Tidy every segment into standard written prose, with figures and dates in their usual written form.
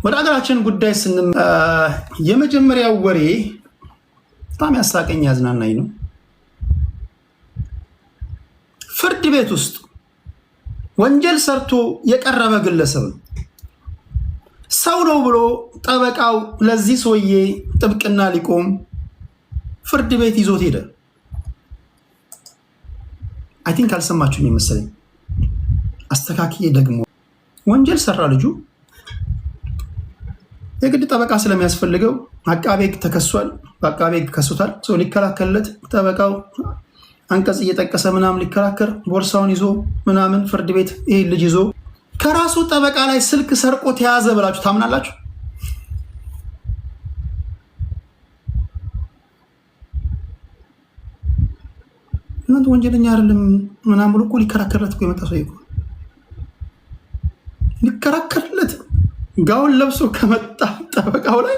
ወደ ሀገራችን ጉዳይ የመጀመሪያው ወሬ በጣም ያሳቀኝ ያዝናናኝ ነው። ፍርድ ቤት ውስጥ ወንጀል ሰርቶ የቀረበ ግለሰብ ነው። ሰው ነው ብሎ ጠበቃው ለዚህ ሰውዬ ጥብቅና ሊቆም ፍርድ ቤት ይዞት ሄደ። አይ ቲንክ አልሰማችሁኝ መሰለኝ። አስተካክዬ ደግሞ ወንጀል ሰራ ልጁ። የግድ ጠበቃ ስለሚያስፈልገው አቃቤ ሕግ ተከሷል። በአቃቤ ሕግ ከሱታል። ሰው ሊከላከልለት ጠበቃው አንቀጽ እየጠቀሰ ምናምን ሊከራከር ቦርሳውን ይዞ ምናምን ፍርድ ቤት ይሄ ልጅ ይዞ ከራሱ ጠበቃ ላይ ስልክ ሰርቆ ተያዘ ብላችሁ ታምናላችሁ? እናንተ ወንጀለኛ አይደለም ምናምን ብሎ እኮ ሊከራከርለት እኮ የመጣ ሰው እኮ ሊከራከርለት ጋውን ለብሶ ከመጣ ጠበቃው ላይ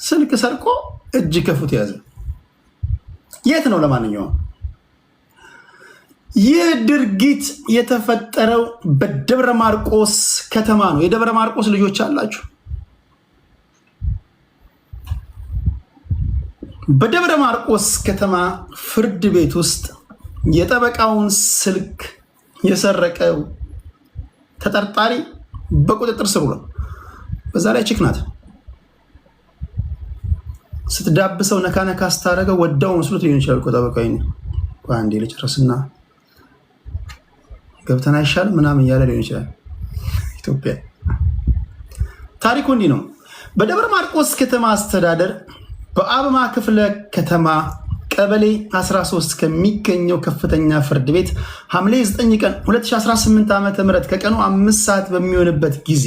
ስልክ ሰርቆ እጅ ከፉት ያዘ። የት ነው? ለማንኛውም ይህ ድርጊት የተፈጠረው በደብረ ማርቆስ ከተማ ነው። የደብረ ማርቆስ ልጆች አላችሁ? በደብረ ማርቆስ ከተማ ፍርድ ቤት ውስጥ የጠበቃውን ስልክ የሰረቀው ተጠርጣሪ በቁጥጥር ስር ውሏል። በዛ ላይ ቺክ ናት። ስትዳብሰው ነካ ነካ ስታደርገው ወዳው መስሎት ሊሆን ይችላል እኮ ጠበቃው። አንዴ ልጨርስና ገብተን አይሻልም ምናምን እያለ ሊሆን ይችላል። ኢትዮጵያ ታሪኩ እንዲህ ነው። በደብረ ማርቆስ ከተማ አስተዳደር በአብማ ክፍለ ከተማ ቀበሌ 13 ከሚገኘው ከፍተኛ ፍርድ ቤት ሐምሌ 9 ቀን 2018 ዓ.ም ከቀኑ 5 ሰዓት በሚሆንበት ጊዜ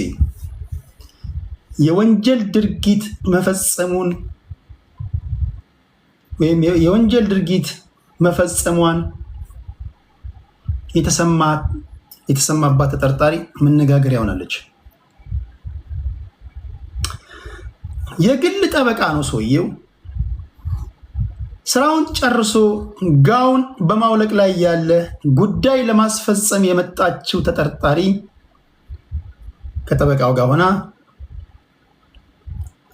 የወንጀል ድርጊት መፈጸሙን ወይም የወንጀል ድርጊት መፈጸሟን የተሰማባት ተጠርጣሪ መነጋገሪያ ሆናለች። የግል ጠበቃ ነው ሰውየው። ስራውን ጨርሶ ጋውን በማውለቅ ላይ ያለ ጉዳይ ለማስፈጸም የመጣችው ተጠርጣሪ ከጠበቃው ጋር ሆና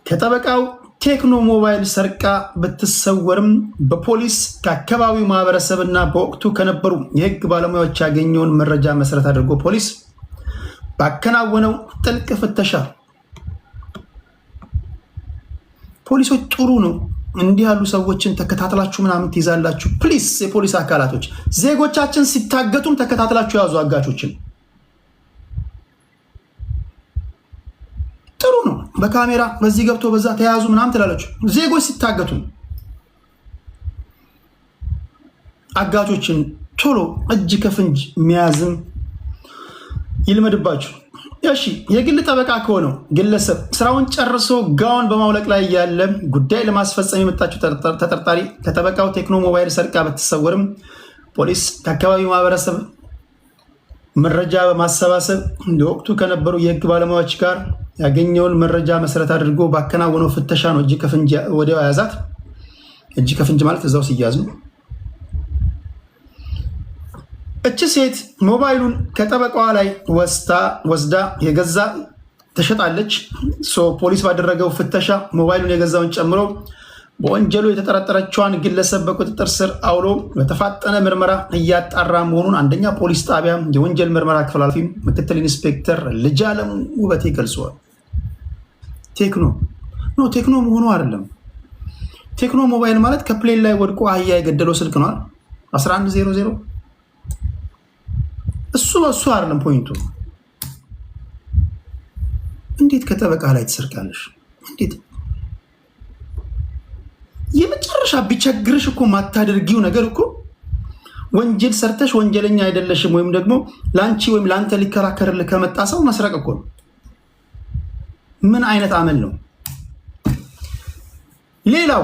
ከጠበቃው ቴክኖ ሞባይል ሰርቃ ብትሰወርም በፖሊስ ከአካባቢው ማህበረሰብና በወቅቱ ከነበሩ የህግ ባለሙያዎች ያገኘውን መረጃ መሰረት አድርጎ ፖሊስ ባከናወነው ጥልቅ ፍተሻ ፖሊሶች ጥሩ ነው እንዲህ ያሉ ሰዎችን ተከታትላችሁ ምናምን ትይዛላችሁ። ፕሊስ የፖሊስ አካላቶች ዜጎቻችን ሲታገቱም ተከታትላችሁ ያዙ። አጋቾችን ጥሩ ነው። በካሜራ በዚህ ገብቶ በዛ ተያዙ ምናምን ትላላችሁ። ዜጎች ሲታገቱ አጋቾችን ቶሎ እጅ ከፍንጅ መያዝም ይልመድባችሁ። እሺ የግል ጠበቃ ከሆነው ግለሰብ ስራውን ጨርሶ ጋውን በማውለቅ ላይ ያለ ጉዳይ ለማስፈጸም የመጣችው ተጠርጣሪ ከጠበቃው ቴክኖ ሞባይል ሰርቃ ብትሰወርም ፖሊስ ከአካባቢው ማህበረሰብ መረጃ በማሰባሰብ ወቅቱ ከነበሩ የህግ ባለሙያዎች ጋር ያገኘውን መረጃ መሰረት አድርጎ ባከናወነው ፍተሻ ነው እጅ ከፍንጅ ወዲያው ያዛት። እጅ ከፍንጅ ማለት እዛው ሲያዝ ነው። እቺ ሴት ሞባይሉን ከጠበቃዋ ላይ ወስዳ የገዛ ተሸጣለች። ፖሊስ ባደረገው ፍተሻ ሞባይሉን የገዛውን ጨምሮ በወንጀሉ የተጠረጠረችዋን ግለሰብ በቁጥጥር ስር አውሎ በተፋጠነ ምርመራ እያጣራ መሆኑን አንደኛ ፖሊስ ጣቢያ የወንጀል ምርመራ ክፍል ኃላፊ ምክትል ኢንስፔክተር ልጃለም ውበቴ ገልጸዋል። ቴክኖ መሆኑ አይደለም። ቴክኖ ሞባይል ማለት ከፕሌን ላይ ወድቆ አህያ የገደለው ስልክ ነው። 1100 እሱ አይደለም ፖይንቱ። እንዴት ከጠበቃ ላይ ትሰርቃለሽ? እንዴት የመጨረሻ ቢቸግርሽ እኮ ማታደርጊው ነገር እኮ ወንጀል ሰርተሽ ወንጀለኛ አይደለሽም ወይም ደግሞ ላንቺ ወይም ላንተ ሊከራከርልህ ከመጣ ሰው መስረቅ እኮ ነው። ምን አይነት አመል ነው? ሌላው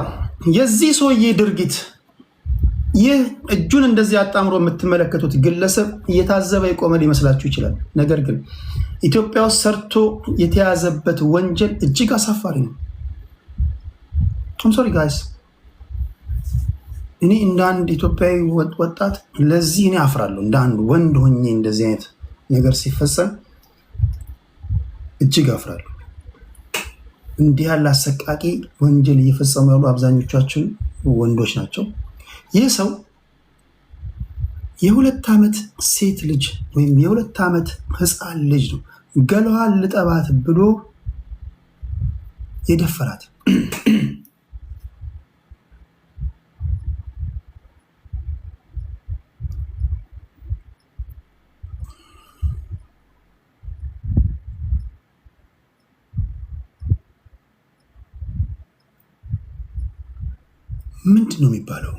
የዚህ ሰውዬ ድርጊት ይህ እጁን እንደዚህ አጣምሮ የምትመለከቱት ግለሰብ እየታዘበ የቆመ ሊመስላችሁ ይችላል። ነገር ግን ኢትዮጵያ ውስጥ ሰርቶ የተያዘበት ወንጀል እጅግ አሳፋሪ ነው። ሶሪ ጋይስ፣ እኔ እንደ አንድ ኢትዮጵያዊ ወጣት ለዚህ እኔ አፍራለሁ። እንደ አንድ ወንድ ሆኜ እንደዚህ አይነት ነገር ሲፈጸም እጅግ አፍራለሁ። እንዲህ ያለ አሰቃቂ ወንጀል እየፈጸሙ ያሉ አብዛኞቻችን ወንዶች ናቸው። ይህ ሰው የ2 ዓመት ሴት ልጅ ወይም የ2 ዓመት ህፃን ልጅ ነው ገለዋን ልጠባት ብሎ የደፈራት። ምንድን ነው የሚባለው?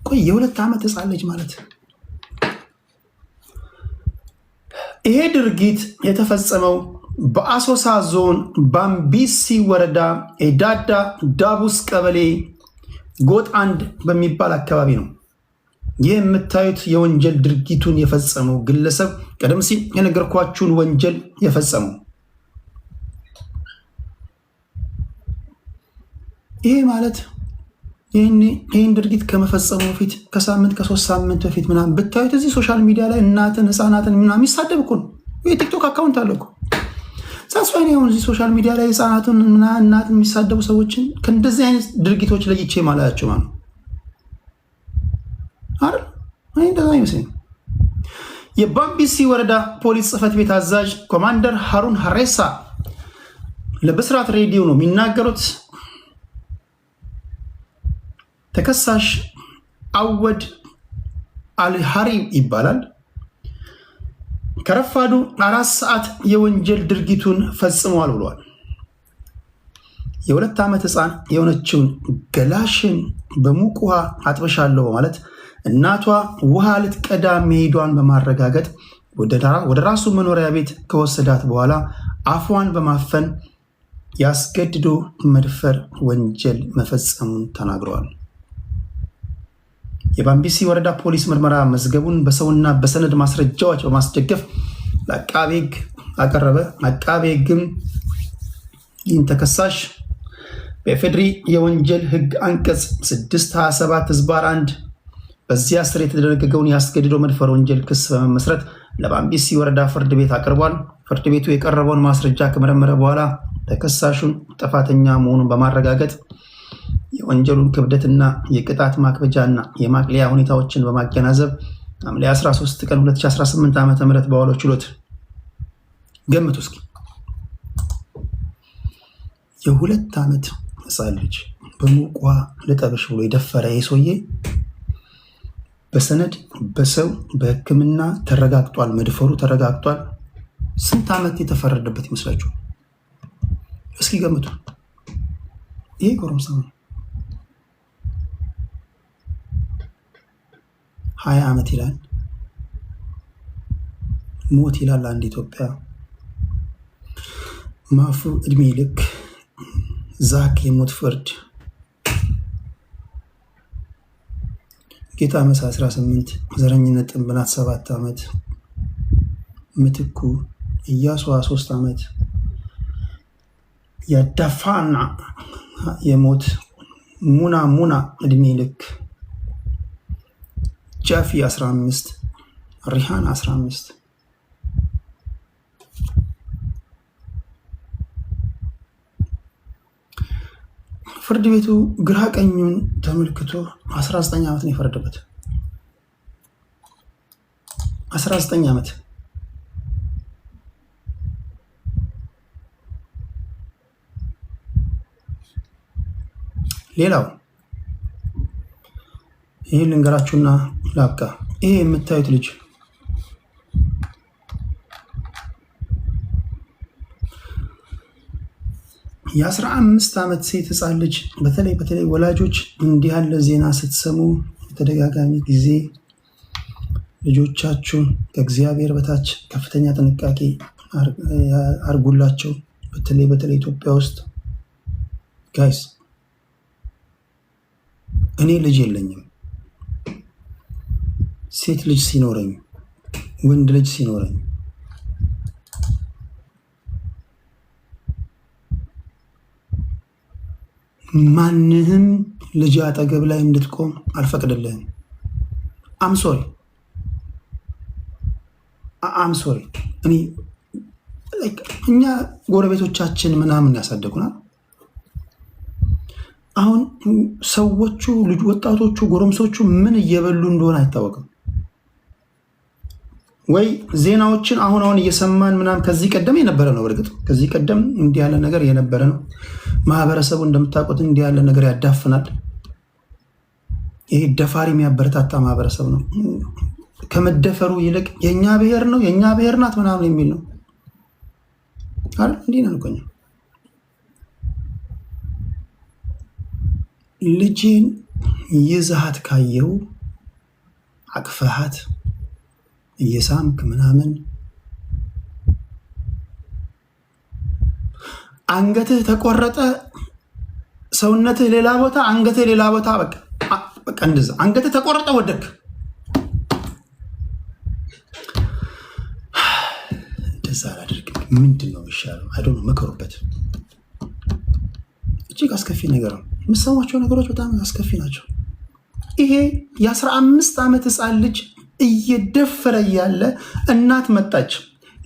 ቆይ የ2 ዓመት ህፃን ልጅ ማለት ይሄ ድርጊት የተፈጸመው በአሶሳ ዞን ባምቢሲ ወረዳ ኤዳዳ ዳቡስ ቀበሌ ጎጥ 1 በሚባል አካባቢ ነው። ይህ የምታዩት የወንጀል ድርጊቱን የፈጸመው ግለሰብ ቀደም ሲል የነገርኳችሁን ወንጀል የፈጸመው ይሄ ማለት ይህን ድርጊት ከመፈጸሙ በፊት ከሳምንት ከ3 ሳምንት በፊት ምናምን ብታዩት እዚህ ሶሻል ሚዲያ ላይ እናትን ህፃናትን ምናምን ይሳደብ እኮ ነው። የቲክቶክ አካውንት አለ እኮ ሳስፋይን ሁን እዚህ ሶሻል ሚዲያ ላይ ህፃናትን እናትን የሚሳደቡ ሰዎችን ከእንደዚህ አይነት ድርጊቶች ለይቼ ማላያቸው ማለት ነው አይደል? እንደዛ ይመስለኝ። የባምቢሲ ወረዳ ፖሊስ ጽሕፈት ቤት አዛዥ ኮማንደር ሃሩን ሀሬሳ ለብስራት ሬዲዮ ነው የሚናገሩት። ተከሳሽ አወድ አልሃሪም ይባላል። ከረፋዱ 4 ሰዓት የወንጀል ድርጊቱን ፈጽሟል ብሏል። የ2 ዓመት ህፃን የሆነችውን ገላሽን በሙቅ ውሃ አጥበሻለሁ በማለት እናቷ ውሃ ልትቀዳ መሄዷን በማረጋገጥ ወደ ራሱ መኖሪያ ቤት ከወሰዳት በኋላ አፏን በማፈን ያስገድዶ መድፈር ወንጀል መፈጸሙን ተናግረዋል። የባምቢሲ ወረዳ ፖሊስ ምርመራ መዝገቡን በሰውና በሰነድ ማስረጃዎች በማስደገፍ ለአቃቤ ሕግ አቀረበ። አቃቤ ሕግም ይህን ተከሳሽ በኢፌዴሪ የወንጀል ሕግ አንቀጽ 627 ህዝባር 1 በዚያ ስር የተደነገገውን ያስገድዶ መድፈር ወንጀል ክስ በመመስረት ለባምቢሲ ወረዳ ፍርድ ቤት አቅርቧል። ፍርድ ቤቱ የቀረበውን ማስረጃ ከመረመረ በኋላ ተከሳሹን ጥፋተኛ መሆኑን በማረጋገጥ የወንጀሉን ክብደትና የቅጣት ማክበጃና የማቅለያ ሁኔታዎችን በማገናዘብ ሐምሌ 13 ቀን 2018 ዓ.ም በዋለው ችሎት ገምቱ እስኪ የ2 ዓመት ህፃን ልጅ በሙቅ ውሃ ልጠብሽ ብሎ የደፈረ ሰውዬ በሰነድ በሰው በሕክምና ተረጋግጧል። መድፈሩ ተረጋግጧል። ስንት ዓመት የተፈረደበት ይመስላችኋል? እስኪ ገምቱ። ይሄ ጎረምሳ ነው። 20 ዓመት ይላል። ሞት ይላል አንድ ኢትዮጵያ። ማፉ እድሜ ልክ ዛክ የሞት ፍርድ። ጌታ መሳ 18 ዘረኝነት ጥንብናት 7 ዓመት ምትኩ ኢያሱ 3 ዓመት ያዳፋና የሞት ሙና እድሜ ልክ ጃፊ 15 ሪሃን 15 ፍርድ ቤቱ ግራ ቀኙን ተመልክቶ 19 ዓመት ነው የፈረደበት። 19 ዓመት። ሌላው ይሄ ልንገራችሁና ላብቃ። ይሄ የምታዩት ልጅ የ15 ዓመት ሴት ህፃን ልጅ። በተለይ ወላጆች እንዲህ ያለ ዜና ስትሰሙ በተደጋጋሚ ጊዜ ልጆቻችሁን ከእግዚአብሔር በታች ከፍተኛ ጥንቃቄ አርጉላቸው። በተለይ ኢትዮጵያ ውስጥ ጋይስ፣ እኔ ልጅ የለኝም። ሴት ልጅ ሲኖረኝ ወንድ ልጅ ሲኖረኝ ማንህም ልጅ አጠገብ ላይ እንድትቆም አልፈቅድልህም። አምሶሪ አም ሶሪ እኛ ጎረቤቶቻችን ምናምን ያሳደጉናል። አሁን ሰዎቹ ወጣቶቹ ጎረምሶቹ ምን እየበሉ እንደሆነ አይታወቅም ወይ? ዜናዎችን አሁን እየሰማን ምናምን ከዚህ ቀደም የነበረ ነው። በእርግጥ ከዚህ ቀደም እንዲህ ያለ ነገር የነበረ ነው። ማህበረሰቡ እንደምታውቁት እንዲህ ያለ ነገር ያዳፍናል። ይሄ ደፋሪ የሚያበረታታ ማህበረሰብ ነው። ከመደፈሩ ይልቅ የኛ ብሔር ነው የኛ ብሔር ናት ምናምን የሚል ነው አይደል? እንዲህ ነው እኮ ልጅን ይዘሃት ካየው አቅፈሃት እየሳምክ ምናምን አንገትህ ተቆረጠ፣ ሰውነትህ ሌላ ቦታ፣ አንገትህ ሌላ ቦታ፣ በቃ እንደዛ አንገትህ ተቆረጠ ወደክ እንደዛ አላደርግም። ምንድን ነው የሚሻለው? አይዶን መከሩበት። እጅግ አስከፊ ነገር ነው። የምሰማቸው ነገሮች በጣም አስከፊ ናቸው። ይሄ የ15 ዓመት ህፃን ልጅ እየደፈረ ያለ እናት መጣች።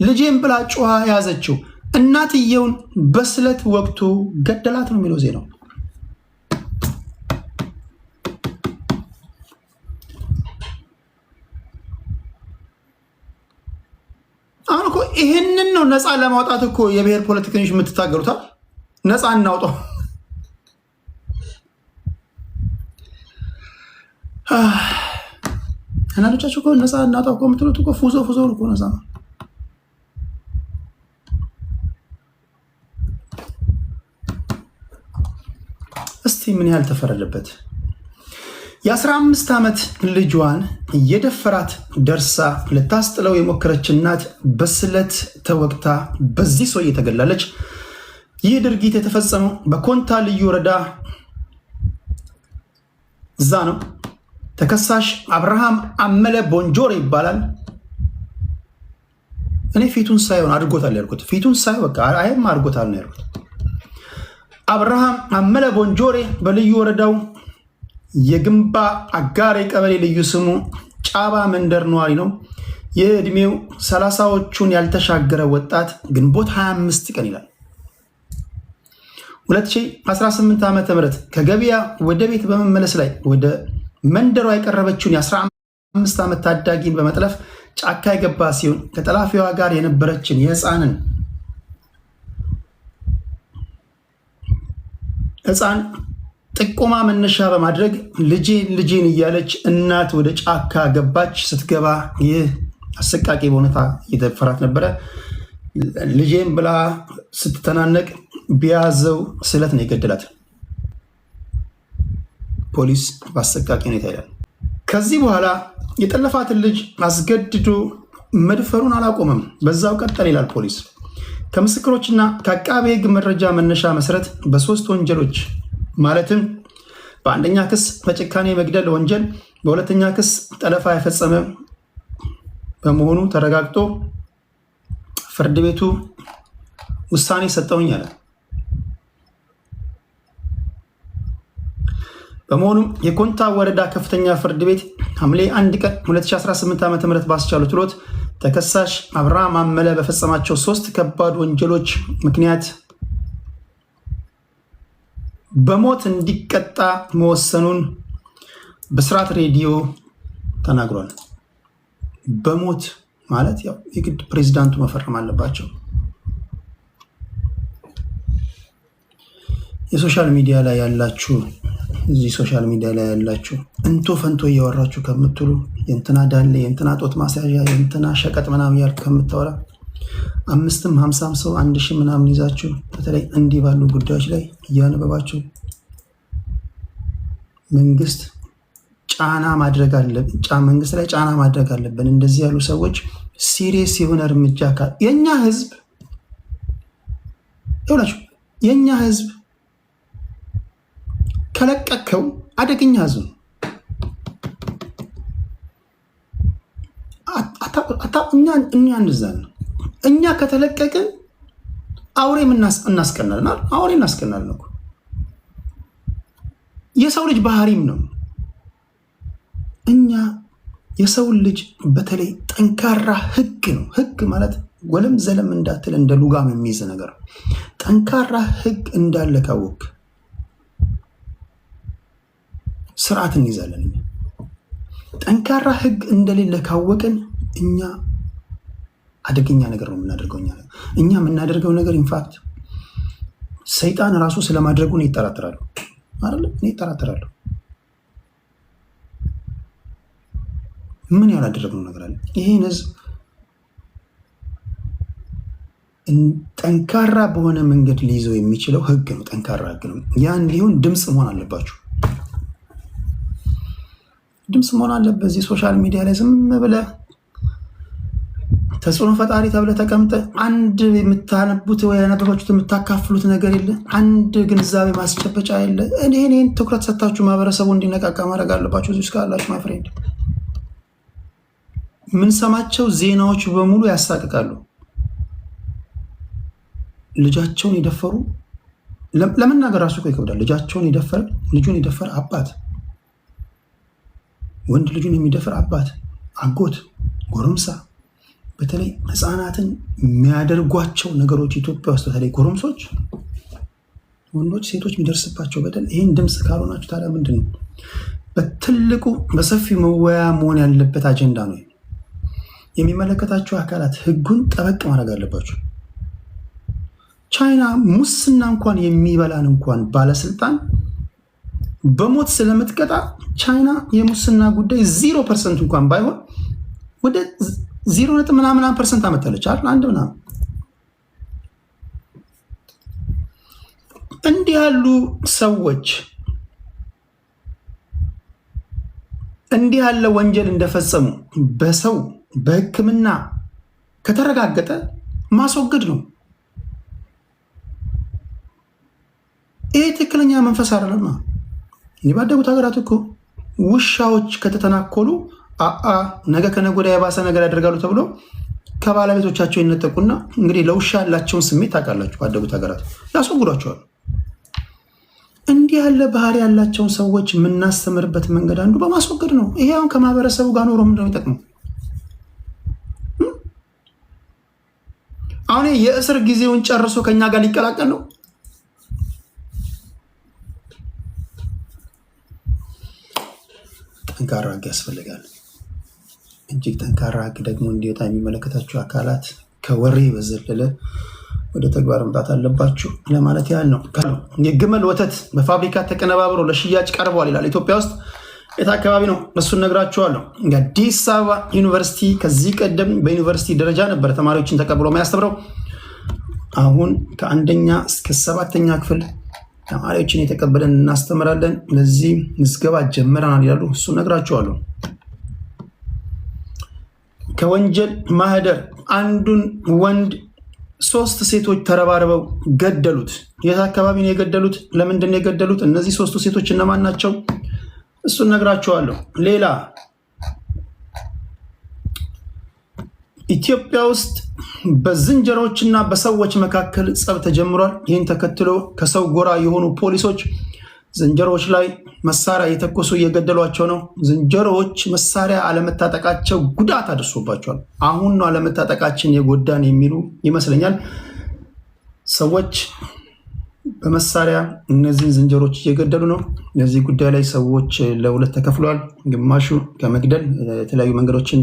ልጄን ብላ ጮሃ ያዘችው። እናትየውን በስለት ወቅቱ ገደላት ነው የሚለው ዜናው። አሁን እኮ ይህንን ነው ነፃ ለማውጣት እኮ የብሔር ፖለቲከኞች የምትታገሉታል። ነፃ እናውጣው። እናቶቻችሁ እኮ ነፃ እናውጣው እኮ የምትሉት እኮ ፉዞ እኮ ነፃ ነው። እስቲ ምን ያህል ተፈረደበት? የ15 ዓመት ልጇን እየደፈራት ደርሳ ልታስጥለው የሞከረች እናት በስለት ተወግታ በዚህ ሰው እየተገላለች። ይህ ድርጊት የተፈጸመው በኮንታ ልዩ ወረዳ እዛ ነው። ተከሳሽ አብርሃም አመለ ቦንጆሬ ይባላል። እኔ ፊቱን ሳይሆን አድርጎታል ያልኩት፣ ፊቱን ሳይ በቃ አይም አድርጎታል ነው ያልኩት። አብርሃም አመለ ቦንጆሬ በልዩ ወረዳው የግንባ አጋሬ ቀበሌ ልዩ ስሙ ጫባ መንደር ነዋሪ ነው። የዕድሜው 30ዎቹን ያልተሻገረ ወጣት ግንቦት 25 ቀን ይላል 2018 ዓ.ም ከገበያ ወደ ቤት በመመለስ ላይ ወደ መንደሯ የቀረበችውን የ15 ዓመት ታዳጊን በመጥለፍ ጫካ የገባ ሲሆን ከጠላፊዋ ጋር የነበረችን የህፃን ጥቆማ መነሻ በማድረግ ልጄን እያለች እናት ወደ ጫካ ገባች። ስትገባ ይህ አሰቃቂ በሁኔታ እየደፈራት ነበረ። ልጄን ብላ ስትተናነቅ ቢያዘው ስለት ነው የገደላት። ፖሊስ በአሰቃቂ ሁኔታ ይላል። ከዚህ በኋላ የጠለፋትን ልጅ አስገድዶ መድፈሩን አላቆመም፣ በዛው ቀጠል ይላል ፖሊስ። ከምስክሮችና ከአቃቤ ሕግ መረጃ መነሻ መሰረት በ3 ወንጀሎች ማለትም በአንደኛ ክስ በጭካኔ መግደል ወንጀል፣ በሁለተኛ ክስ ጠለፋ የፈጸመ በመሆኑ ተረጋግጦ ፍርድ ቤቱ ውሳኔ ሰጠውኝ አለ። በመሆኑም የኮንታ ወረዳ ከፍተኛ ፍርድ ቤት ሐምሌ 1 ቀን 2018 ዓ.ም ባስቻለው ችሎት ተከሳሽ አብርሃም አመለ በፈጸማቸው 3 ከባድ ወንጀሎች ምክንያት በሞት እንዲቀጣ መወሰኑን ብስራት ሬዲዮ ተናግሯል። በሞት ማለት ያው የግድ ፕሬዚዳንቱ መፈረም አለባቸው። የሶሻል ሚዲያ ላይ ያላችሁ እዚህ ሶሻል ሚዲያ ላይ ያላችሁ እንቶ ፈንቶ እያወራችሁ ከምትሉ የእንትና ዳሌ የእንትና ጦት ማስያዣ የእንትና ሸቀጥ ምናምን ያልክ ከምታወራ 5ም 50ም ሰው 1000 ምናምን ይዛችሁ በተለይ እንዲህ ባሉ ጉዳዮች ላይ እያነበባችሁ መንግስት ላይ ጫና ማድረግ አለብን። እንደዚህ ያሉ ሰዎች ሲሪየስ የሆነ እርምጃ የኛ ህዝብ ይኸውላችሁ የኛ ህዝብ ከለቀቀው አደገኛ ህዝብ ነው። እኛ እንዛል ነው። እኛ ከተለቀቅን አውሬ እናስቀናለን። አውሬ እናስቀናለን እኮ የሰው ልጅ ባህሪም ነው። እኛ የሰው ልጅ በተለይ ጠንካራ ህግ ነው። ህግ ማለት ወለም ዘለም እንዳትል እንደ ሉጋም የሚይዝ ነገር። ጠንካራ ህግ እንዳለ ካወቅ ስርዓት እንይዛለን። ጠንካራ ህግ እንደሌለ ካወቅን እኛ አደገኛ ነገር ነው የምናደርገው። እኛ የምናደርገው ነገር ኢንፋክት ሰይጣን ራሱ ስለማድረጉ ነው ይጠራጠራሉ አይደል? እኔ ይጠራጠራሉ። ምን ያላደረግነው ነገር አለ? ይሄን ህዝብ ጠንካራ በሆነ መንገድ ሊይዘው የሚችለው ህግ ነው። ጠንካራ ህግ ነው። ያ እንዲሆን ድምፅ መሆን አለባችሁ። ድምፅ መሆን አለበት። እዚህ ሶሻል ሚዲያ ላይ ዝም ብለህ ተጽዕኖ ፈጣሪ ተብለህ ተቀምጠህ አንድ የምታነቡት ወይ ያነበባችሁት የምታካፍሉት ነገር የለ። አንድ ግንዛቤ ማስጨበጫ የለ። እኔን ትኩረት ሰጥታችሁ ማህበረሰቡ እንዲነቃቃ ማድረግ አለባችሁ። እዚህ ውስጥ ካላችሁ ማይ ፍሬንድ የምንሰማቸው ዜናዎች በሙሉ ያሳቅቃሉ። ልጃቸውን የደፈሩ ለመናገር ራሱ እኮ ይከብዳል። ልጁን የደፈረ አባት፣ ወንድ ልጁን የሚደፈር አባት፣ አጎት፣ ጎረምሳ፣ በተለይ ህፃናትን የሚያደርጓቸው ነገሮች ኢትዮጵያ ውስጥ በተለይ ጎረምሶች፣ ወንዶች፣ ሴቶች የሚደርስባቸው በደል። ይህን ድምፅ ካልሆናችሁ ታዲያ ምንድን ነው? በትልቁ በሰፊው መወያ መሆን ያለበት አጀንዳ ነው። የሚመለከታቸው አካላት ህጉን ጠበቅ ማድረግ አለባቸው። ቻይና ሙስና እንኳን የሚበላን እንኳን ባለስልጣን በሞት ስለምትቀጣ ቻይና የሙስና ጉዳይ 0% እንኳን ባይሆን ወደ 0.ምናምን% አመጣለች አይደል? አንድ ምናምን። እንዲህ ያሉ ሰዎች እንዲህ ያለ ወንጀል እንደፈጸሙ በሰው በሕክምና ከተረጋገጠ ማስወገድ ነው። ይሄ ትክክለኛ መንፈስ አይደለም። ባደጉት ሀገራት እኮ ውሻዎች ከተተናኮሉ ነገ ከነገ ወዲያ የባሰ ነገር ያደርጋሉ ተብሎ ከባለቤቶቻቸው ይነጠቁና እንግዲህ ለውሻ ያላቸውን ስሜት ታውቃላችሁ። ባደጉት ሀገራት ያስወግዷቸዋል። እንዲህ ያለ ባህሪ ያላቸውን ሰዎች የምናስተምርበት መንገድ አንዱ በማስወገድ ነው። ይሄ አሁን ከማህበረሰቡ ጋር ኖሮ ምንድነው የሚጠቅመው? አሁን የእስር ጊዜውን ጨርሶ ከኛ ጋር ሊቀላቀል ነው። ጠንካራ ህግ ያስፈልጋል። እጅግ ጠንካራ ህግ ደግሞ እንዲወጣ የሚመለከታቸው አካላት ከወሬ በዘለለ ወደ ተግባር መምጣት አለባችሁ ለማለት ያህል ነው። የግመል ወተት በፋብሪካ ተቀነባብሮ ለሽያጭ ቀርቧል ይላል። ኢትዮጵያ ውስጥ የት አካባቢ ነው? እሱን ነግራችኋለሁ። አዲስ አበባ ዩኒቨርሲቲ ከዚህ ቀደም በዩኒቨርሲቲ ደረጃ ነበር ተማሪዎችን ተቀብሎ የሚያስተምረው። አሁን ከ1ኛ እስከ 7ኛ ክፍል ተማሪዎችን የተቀበለን እናስተምራለን። ለዚህ ምዝገባ ጀምረናል ይላሉ። እሱን ነግራችኋለሁ። ከወንጀል ማህደር አንዱን ወንድ 3 ሴቶች ተረባርበው ገደሉት። የት አካባቢ ነው የገደሉት? ለምንድን ነው የገደሉት? እነዚህ 3 ሴቶች እነማን ናቸው? እሱን ነግራችኋለሁ። ሌላ ኢትዮጵያ ውስጥ በዝንጀሮችና በሰዎች መካከል ጸብ ተጀምሯል። ይህን ተከትሎ ከሰው ጎራ የሆኑ ፖሊሶች ዝንጀሮዎች ላይ መሳሪያ የተኮሱ እየገደሏቸው ነው። ዝንጀሮዎች መሳሪያ አለመታጠቃቸው ጉዳት አድርሶባቸዋል። አሁን ነው አለመታጠቃችን የጎዳን የሚሉ ይመስለኛል ሰዎች በመሳሪያ እነዚህን ዝንጀሮች እየገደሉ ነው። ለዚህ ጉዳይ ላይ ሰዎች ለሁለት ተከፍለዋል። ግማሹ ከመግደል የተለያዩ መንገዶችን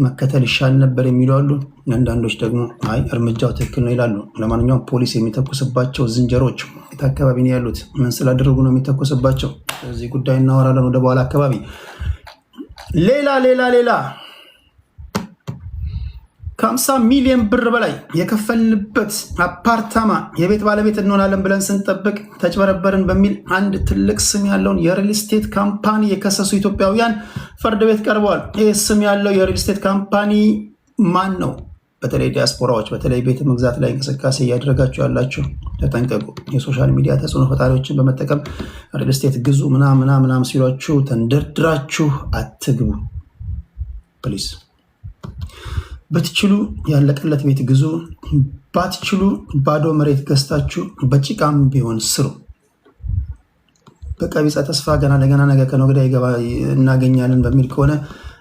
መከተል ይሻል ነበር የሚሉ አሉ። አንዳንዶች ደግሞ አይ እርምጃው ትክክል ነው ይላሉ። ለማንኛውም ፖሊስ የሚተኩስባቸው ዝንጀሮች የት አካባቢ ነው ያሉት? ምን ስላደረጉ ነው የሚተኩስባቸው? እዚህ ጉዳይ እናወራለን ወደ በኋላ አካባቢ። ሌላ ከ50 ሚሊዮን ብር በላይ የከፈልንበት አፓርታማ የቤት ባለቤት እንሆናለን ብለን ስንጠብቅ ተጭበረበርን በሚል አንድ ትልቅ ስም ያለውን የሪል ስቴት ካምፓኒ የከሰሱ ኢትዮጵያውያን ፍርድ ቤት ቀርበዋል። ይህ ስም ያለው የሪል ስቴት ካምፓኒ ማን ነው? በተለይ ዲያስፖራዎች፣ በተለይ ቤት መግዛት ላይ እንቅስቃሴ እያደረጋችሁ ያላችሁ ተጠንቀቁ። የሶሻል ሚዲያ ተጽዕኖ ፈጣሪዎችን በመጠቀም ሪል ስቴት ግዙ ምናምን ሲሏችሁ ተንደርድራችሁ አትግቡ ፕሊዝ። በትችሉ ያለቀለት ቤት ግዙ፣ ባትችሉ ባዶ መሬት ገዝታችሁ በጭቃም ቢሆን ስሩ። በቀቢጸ ተስፋ ገና ለገና ነገ ከነገ ወዲያ እናገኛለን በሚል ከሆነ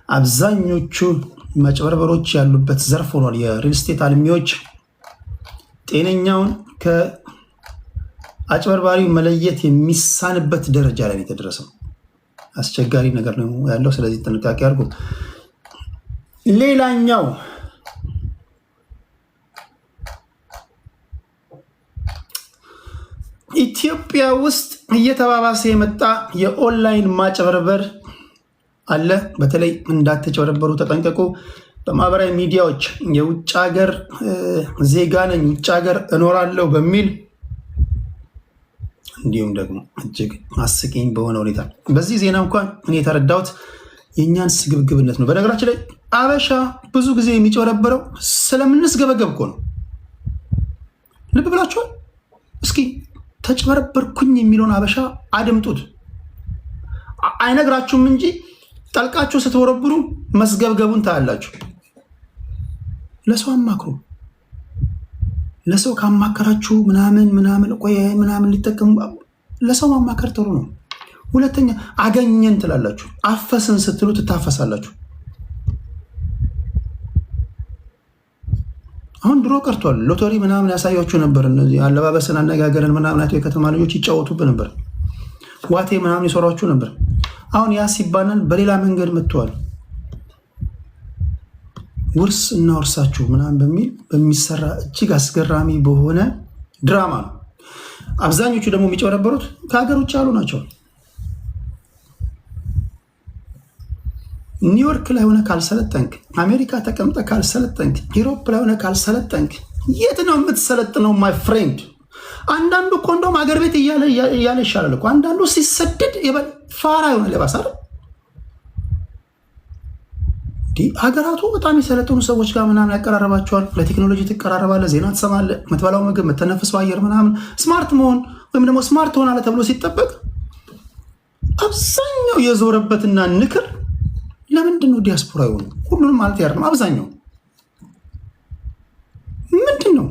አብዛኞቹ መጭበርበሮች ያሉበት ዘርፍ ሆኗል። የሪል ስቴት አልሚዎች ጤነኛውን ከአጭበርባሪው መለየት የሚሳንበት ደረጃ ላይ የተደረሰው አስቸጋሪ ነገር ነው ያለው። ስለዚህ ጥንቃቄ አድርጉ። ሌላኛው ኢትዮጵያ ውስጥ እየተባባሰ የመጣ የኦንላይን ማጭበርበር አለ። በተለይ እንዳትጨበረበሩ ተጠንቀቁ። በማህበራዊ ሚዲያዎች የውጭ ሀገር ዜጋ ነኝ፣ ውጭ ሀገር እኖራለሁ በሚል እንዲሁም ደግሞ እጅግ አስቂኝ በሆነ ሁኔታ በዚህ ዜና እንኳን እኔ የተረዳሁት የእኛን ስግብግብነት ነው። በነገራችን ላይ አበሻ ብዙ ጊዜ የሚጨበረበረው ስለምንስገበገብ እኮ ነው። ልብ ብላችኋል? እስኪ ተጨበረበርኩኝ የሚለውን አበሻ አድምጡት። አይነግራችሁም እንጂ ጠልቃችሁ ስትወረብሩ መስገብገቡን ታያላችሁ። ለሰው አማክሩ። ለሰው ካማከራችሁ ምናምን ቆይ ምናምን ሊጠቀሙ ለሰው ማማከር ጥሩ ነው። ሁለተኛ አገኘን ትላላችሁ። አፈስን ስትሉ ትታፈሳላችሁ። አሁን ድሮ ቀርቷል። ሎተሪ ምናምን ያሳያችሁ ነበር። እነዚህ አለባበስን አነጋገርን ምናምን የከተማ ልጆች ይጫወቱብን ነበር። ዋቴ ምናምን ይሰሯችሁ ነበር። አሁን ያ ሲባናል በሌላ መንገድ መጥተዋል። ውርስ እናወርሳችሁ ምናምን በሚል በሚሰራ እጅግ አስገራሚ በሆነ ድራማ ነው። አብዛኞቹ ደግሞ የሚጨበረበሩት ከሀገር ውጭ ያሉ ናቸው። ኒውዮርክ ላይ ሆነ ካልሰለጠንክ፣ አሜሪካ ተቀምጠ ካልሰለጠንክ፣ ዩሮፕ ላይ ሆነ ካልሰለጠንክ የት ነው የምትሰለጥነው? ማይ ፍሬንድ። አንዳንዱ እኮ እንደውም አገር ቤት እያለ ይሻላል እኮ። አንዳንዱ ሲሰድድ ፋራ የሆነ ለባሳር ሀገራቱ በጣም የሰለጠኑ ሰዎች ጋር ምናምን ያቀራረባቸዋል። ለቴክኖሎጂ ትቀራረባለህ፣ ዜና ትሰማለህ፣ የምትበላው ምግብ፣ የምትተነፍሰው አየር ምናምን ስማርት መሆን ወይም ደግሞ ስማርት ሆናለህ ተብሎ ሲጠበቅ አብዛኛው የዞረበትና ንክር ለምንድን ነው ዲያስፖራ የሆኑ? ሁሉንም ማለት ያደርም አብዛኛው ምንድን ነው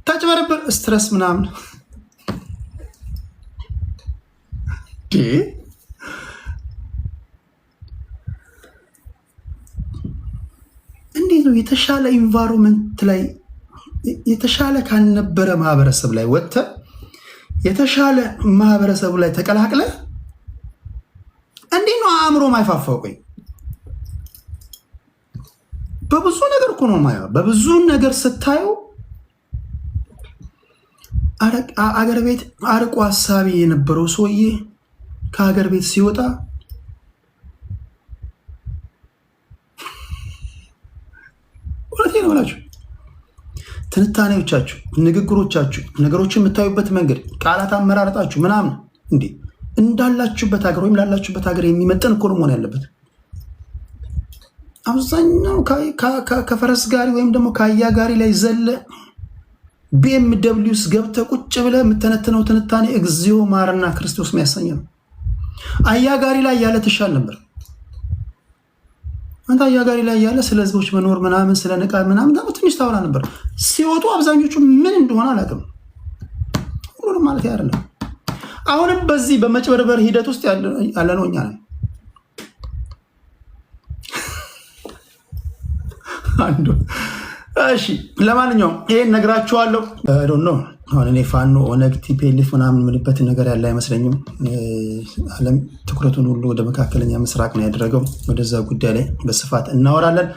ታጭበረበር ስትረስ ምናምን እንዴት ነው የተሻለ ኢንቫይሮንመንት ላይ የተሻለ ካልነበረ ማህበረሰብ ላይ ወጥተህ የተሻለ ማህበረሰቡ ላይ ተቀላቅለ እንዴት ነው አእምሮ ማይፋፋው? ቆይ በብዙ ነገር እኮ ነው ማያ። በብዙ ነገር ስታየው አገር ቤት አርቆ ሀሳቢ የነበረው ሰውዬ ከሀገር ቤት ሲወጣ ወላሂ ነው ብላችሁ ትንታኔዎቻችሁ፣ ንግግሮቻችሁ፣ ነገሮችን የምታዩበት መንገድ፣ ቃላት አመራረጣችሁ ምናምን እንዴ እንዳላችሁበት ሀገር ወይም ላላችሁበት ሀገር የሚመጠን እኮ ነው መሆን ያለበት። አብዛኛው ከፈረስ ጋሪ ወይም ደግሞ ከአህያ ጋሪ ላይ ዘለ BMW ገብተህ ቁጭ ብለህ የምተነትነው ትንታኔ እግዚኦ ማርና ክርስቶስ የሚያሰኝ ነው። አህያ ጋሪ ላይ ያለ ትሻል ነበር። አንተ አህያ ጋሪ ላይ ያለ ስለ ህዝቦች መኖር ምናምን ስለ ንቃ ምናምን ደግሞ ትንሽ ታወራ ነበር። ሲወጡ አብዛኞቹ ምን እንደሆነ አላውቅም። ሁሉንም ማለት አይደለም። አሁንም በዚህ በመጭበርበር ሂደት ውስጥ ያለ ነው እኛ ነን። አንዱ እሺ፣ ለማንኛውም ይሄን ነግራችኋለሁ። ነው አሁን እኔ ፋኖ ኦነግ ቲፒኤልኤፍ ምናምን ምንበት ነገር ያለ አይመስለኝም። ዓለም ትኩረቱን ሁሉ ወደ መካከለኛ ምስራቅ ነው ያደረገው። ወደዛ ጉዳይ ላይ በስፋት እናወራለን።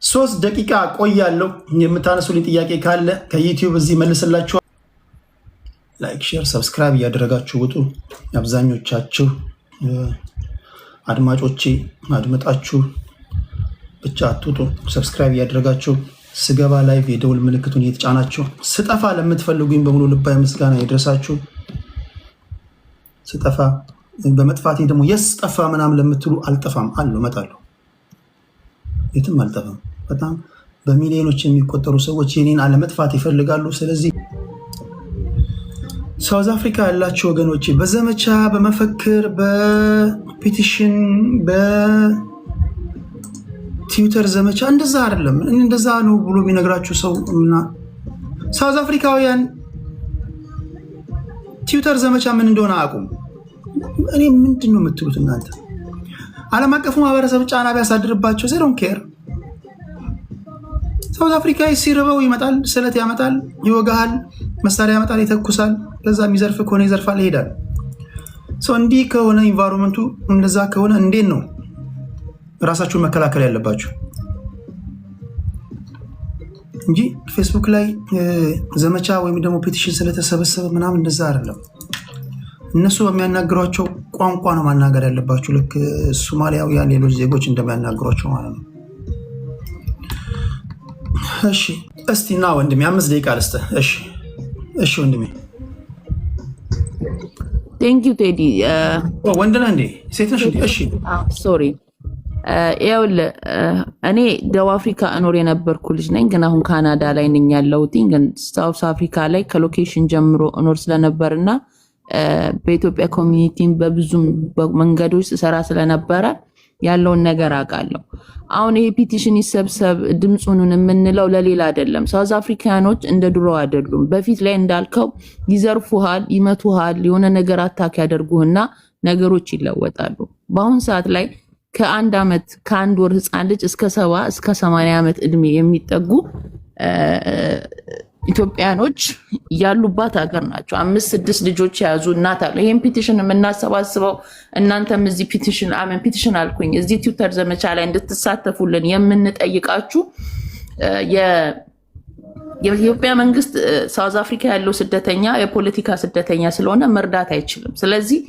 3 ደቂቃ ቆያለሁ። የምታነሱልኝ ጥያቄ ካለ ከዩቲዩብ እዚህ መልስላችኋል። ላይክ፣ ሼር፣ ሰብስክራይብ እያደረጋችሁ ውጡ። አብዛኞቻችሁ አድማጮቼ አድመጣችሁ ብቻ አትውጡ። ሰብስክራይብ እያደረጋችሁ ስገባ ላይቭ የደውል ምልክቱን እየተጫናችሁ ስጠፋ ለምትፈልጉኝ በሙሉ ልባዊ ምስጋና ይድረሳችሁ። ስጠፋ በመጥፋቴ ደግሞ የስ ጠፋ ምናምን ለምትሉ አልጠፋም፣ አሉ እመጣለሁ፣ የትም አልጠፋም። በጣም በሚሊዮኖች የሚቆጠሩ ሰዎች የኔን አለመጥፋት ይፈልጋሉ። ስለዚህ ሳውዝ አፍሪካ ያላችሁ ወገኖች በዘመቻ በመፈክር በፒቲሽን በትዊተር ዘመቻ እንደዛ አይደለም። እንደዛ ነው ብሎ የሚነግራችሁ ሰው እና ሳውዝ አፍሪካውያን ትዊተር ዘመቻ ምን እንደሆነ አቁም። እኔ ምንድነው የምትሉት እናንተ? ዓለም አቀፉ ማህበረሰብ ጫና ቢያሳድርባቸው they don't care። ሳውዝ አፍሪካ ሲርበው ይመጣል፣ ስለት ያመጣል፣ ይወጋሃል፣ መሳሪያ ያመጣል፣ ይተኩሳል። ከዛ የሚዘርፍ ከሆነ ይዘርፋል፣ ይሄዳል። ሰው እንዲህ ከሆነ ኢንቫይሮንመንቱ እንደዛ ከሆነ እንዴት ነው ራሳችሁን መከላከል ያለባችሁ? እንጂ ፌስቡክ ላይ ዘመቻ ወይም ደግሞ ፔቲሽን ስለተሰበሰበ ምናምን እንደዛ አይደለም። እነሱ በሚያናግሯቸው ቋንቋ ነው ማናገር ያለባችሁ፣ ልክ ሶማሊያውያን ሌሎች ዜጎች እንደሚያናግሯቸው ማለት ነው። እሺ እስቲ ና ወንድሜ 5 ደቂቃ ልስጥህ። እሺ ወንድሜ። ቴንክ ዩ ቴዲ። ወንድ ነህ እንዴ ሴት ነሽ እንዴ? እሺ ሶሪ። ይኸውልህ እኔ ደቡብ አፍሪካ እኖር የነበርኩ ልጅ ነኝ፣ ግን አሁን ካናዳ ላይ ነኝ ያለሁት። ግን ሳውዝ አፍሪካ ላይ ከሎኬሽን ጀምሮ እኖር ስለነበርና በኢትዮጵያ ኮሚኒቲን በብዙ መንገዶች ሰራ ስለነበረ ያለውን ነገር አውቃለሁ። አሁን ይሄ ፒቲሽን ይሰብሰብ ድምፁን የምንለው ለሌላ አይደለም። ሳውዝ አፍሪካኖች እንደ ድሮ አይደሉም። በፊት ላይ እንዳልከው ይዘርፉሃል፣ ይመቱሃል፣ የሆነ ነገር አታክ ያደርጉህና ነገሮች ይለወጣሉ። በአሁን ሰዓት ላይ ከ1 ዓመት ከ1 ወር ህፃን ልጅ እስከ 70 እስከ 80 ዓመት እድሜ የሚጠጉ ኢትዮጵያኖች ያሉባት ሀገር ናቸው። 5-6 ልጆች የያዙ እናት አለ። ይሄን ፒቲሽን የምናሰባስበው እናንተም እዚህ ፒቲሽን አልኩኝ እዚህ ትዊተር ዘመቻ ላይ እንድትሳተፉልን የምንጠይቃችሁ የኢትዮጵያ መንግስት ሳውዝ አፍሪካ ያለው ስደተኛ የፖለቲካ ስደተኛ ስለሆነ መርዳት አይችልም። ስለዚህ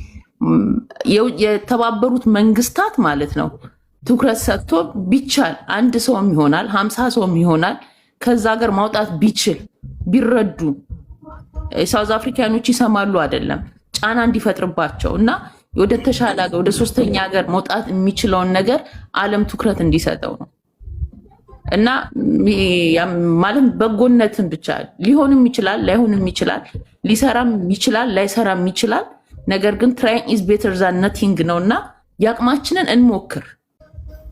የተባበሩት መንግስታት ማለት ነው ትኩረት ሰጥቶ ቢቻል 1 ሰውም ይሆናል 50 ሰውም ይሆናል ከዛ ሀገር ማውጣት ቢችል ቢረዱ የሳውዝ አፍሪካኖች ይሰማሉ አይደለም ጫና እንዲፈጥርባቸው እና ወደ ተሻለ ሀገር ወደ 3ኛ ሀገር መውጣት የሚችለውን ነገር ዓለም ትኩረት እንዲሰጠው ነው። እና ማለት በጎነትን ብቻ ሊሆንም ይችላል ላይሆንም ይችላል ሊሰራም ይችላል ላይሰራም ይችላል። ነገር ግን trying is better than nothing ነውና ያቅማችንን እንሞክር፣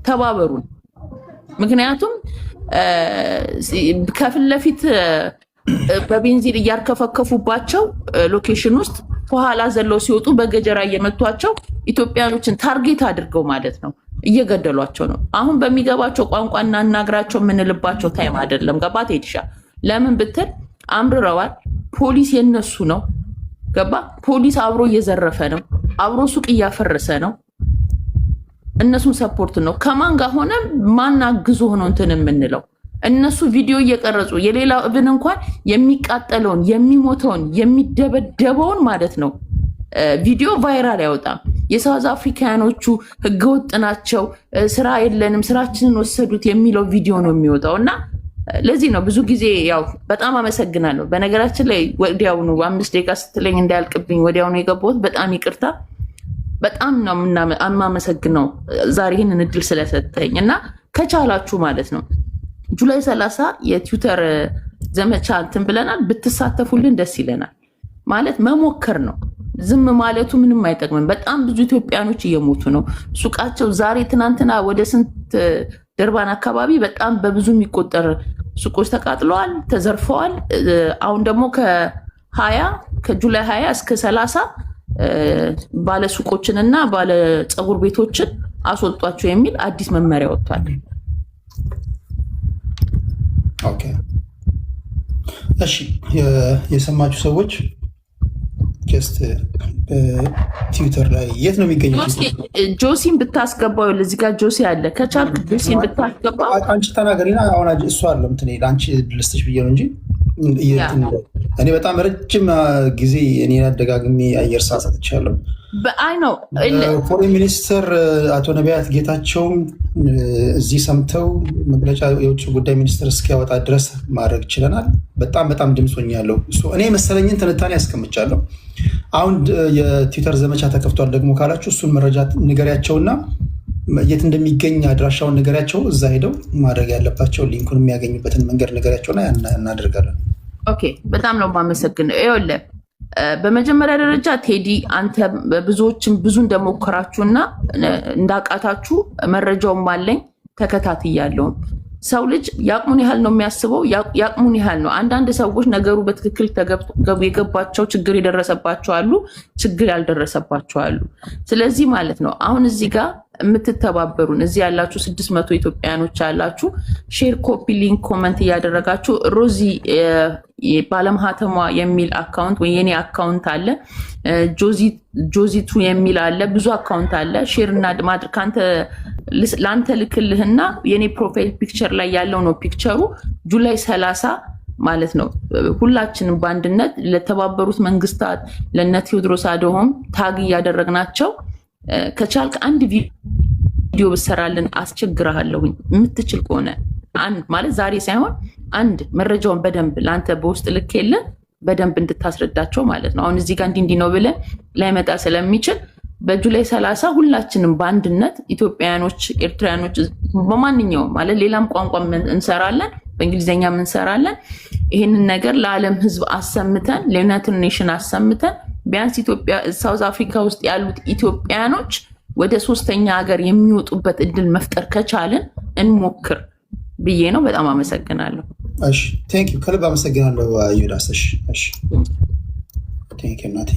ተባበሩን። ምክንያቱም ከፊት ለፊት በቤንዚን እያርከፈከፉባቸው ሎኬሽን ውስጥ በኋላ ዘለው ሲወጡ በገጀራ እየመቷቸው ኢትዮጵያኖችን ታርጌት አድርገው ማለት ነው እየገደሏቸው ነው። አሁን በሚገባቸው ቋንቋ እናናግራቸው የምንልባቸው ታይም አይደለም። ገባ ቴዲሻ? ለምን ብትል አምርረዋል። ፖሊስ የነሱ ነው። ገባ? ፖሊስ አብሮ እየዘረፈ ነው፣ አብሮ ሱቅ እያፈረሰ ነው። እነሱን ሰፖርት ነው። ከማን ጋር ሆነ ማን አግዞ ሆኖ እንትን የምንለው? እነሱ ቪዲዮ እየቀረጹ የሌላ እብን እንኳን የሚቃጠለውን የሚሞተውን የሚደበደበውን ማለት ነው ቪዲዮ ቫይራል ያወጣም። የሳውዝ አፍሪካኖቹ ህገወጥ ናቸው፣ ስራ የለንም፣ ስራችንን ወሰዱት የሚለው ቪዲዮ ነው የሚወጣው። እና ለዚህ ነው ብዙ ጊዜ ያው በጣም አመሰግናለሁ። በነገራችን ላይ ወዲያውኑ 5 ደቂቃ ስትለኝ እንዳያልቅብኝ ወዲያውኑ የገባሁት በጣም ይቅርታ። በጣም ነው የማመሰግነው ዛሬ ይህንን እድል ስለሰጠኝ። እና ከቻላችሁ ማለት ነው ጁላይ 30 የትዊተር ዘመቻ እንትን ብለናል፣ ብትሳተፉልን ደስ ይለናል። ማለት መሞከር ነው፣ ዝም ማለቱ ምንም አይጠቅምም። በጣም ብዙ ኢትዮጵያኖች እየሞቱ ነው። ሱቃቸው ዛሬ ትናንትና ወደ ስንት ደርባን አካባቢ በጣም በብዙ የሚቆጠር ሱቆች ተቃጥለዋል፣ ተዘርፈዋል። አሁን ደግሞ ከጁላይ 20 እስከ 30 ባለ ሱቆችን እና ባለ ፀጉር ቤቶችን አስወጧቸው የሚል አዲስ መመሪያ ወጥቷል። ኦኬ እሺ፣ የሰማችሁ ሰዎች ጀስት ትዊተር ላይ የት ነው የሚገኘው? ጆሲን ብታስገባው ለዚህ ጋር ጆሲ አለ። ከቻልክ ጆሲን ብታስገባው። አንቺ ተናገሪና አሁን እሱ አለ እንትን ለአንቺ ልስጥሽ ብዬ ነው እንጂ እኔ በጣም ረጅም ጊዜ እኔ አደጋግሜ አየር ሰዓት ሰጥቻለሁ። በአይ ነው ፎሬን ሚኒስትር አቶ ነቢያት ጌታቸውም እዚህ ሰምተው መግለጫ የውጭ ጉዳይ ሚኒስትር እስኪያወጣ ድረስ ማድረግ ችለናል። በጣም ድምፅ ሆኛለሁ። እኔ መሰለኝን ትንታኔ ያስቀምጫለሁ። አሁን የትዊተር ዘመቻ ተከፍቷል ደግሞ ካላችሁ እሱን መረጃ ንገሪያቸውና የት እንደሚገኝ አድራሻውን ንገሪያቸው። እዛ ሄደው ማድረግ ያለባቸው ሊንኩን የሚያገኙበትን መንገድ ንገሪያቸውና እናደርጋለን። ኦኬ፣ በጣም ነው የማመሰግነው። ይኸውልህ በመጀመሪያ ደረጃ ቴዲ አንተ ብዙዎችን ብዙ እንደሞከራችሁና እንዳቃታችሁ መረጃውም አለኝ፣ ተከታትያለሁ። ሰው ልጅ ያቅሙን ያህል ነው የሚያስበው፣ ያቅሙን ያህል ነው። አንዳንድ ሰዎች ነገሩ በትክክል የገባቸው ችግር የደረሰባቸው አሉ፣ ችግር ያልደረሰባቸው አሉ። ስለዚህ ማለት ነው አሁን እዚህ ጋር የምትተባበሩን እዚህ ያላችሁ 600 ኢትዮጵያኖች ያላችሁ ሼር፣ ኮፒ ሊንክ፣ ኮመንት እያደረጋችሁ ሮዚ ባለማህተሟ የሚል አካውንት ወይ የኔ አካውንት አለ፣ ጆዚቱ የሚል አለ፣ ብዙ አካውንት አለ። ሼር እና ማድረግ ለአንተ ልክልህና የኔ ፕሮፋይል ፒክቸር ላይ ያለው ነው ፒክቸሩ። ጁላይ 30 ማለት ነው ሁላችንም በአንድነት ለተባበሩት መንግስታት ለነ ቴዎድሮስ አድሃኖም ታግ እያደረግናቸው ከቻልክ አንድ ቪዲዮ ብሰራልን አስቸግርሃለሁኝ የምትችል ከሆነ አንድ ማለት ዛሬ ሳይሆን አንድ መረጃውን በደንብ ለአንተ በውስጥ ልክ የለን በደንብ እንድታስረዳቸው ማለት ነው። አሁን እዚህ ጋር እንዲህ ነው ብለን ላይመጣ ስለሚችል በጁላይ 30 ሁላችንም በአንድነት ኢትዮጵያውያኖች፣ ኤርትራውያኖች በማንኛውም ማለት ሌላም ቋንቋ እንሰራለን፣ በእንግሊዝኛም እንሰራለን። ይህንን ነገር ለዓለም ህዝብ አሰምተን ለዩናይትድ ኔሽን አሰምተን ቢያንስ ኢትዮጵያ ሳውዝ አፍሪካ ውስጥ ያሉት ኢትዮጵያኖች ወደ 3ኛ ሀገር የሚወጡበት እድል መፍጠር ከቻልን እንሞክር ብዬ ነው። በጣም አመሰግናለሁ። እሺ ቴንክ ዩ ከልብ አመሰግናለሁ ዮዳስ። እሺ ቴንክ ዩ እናቴ።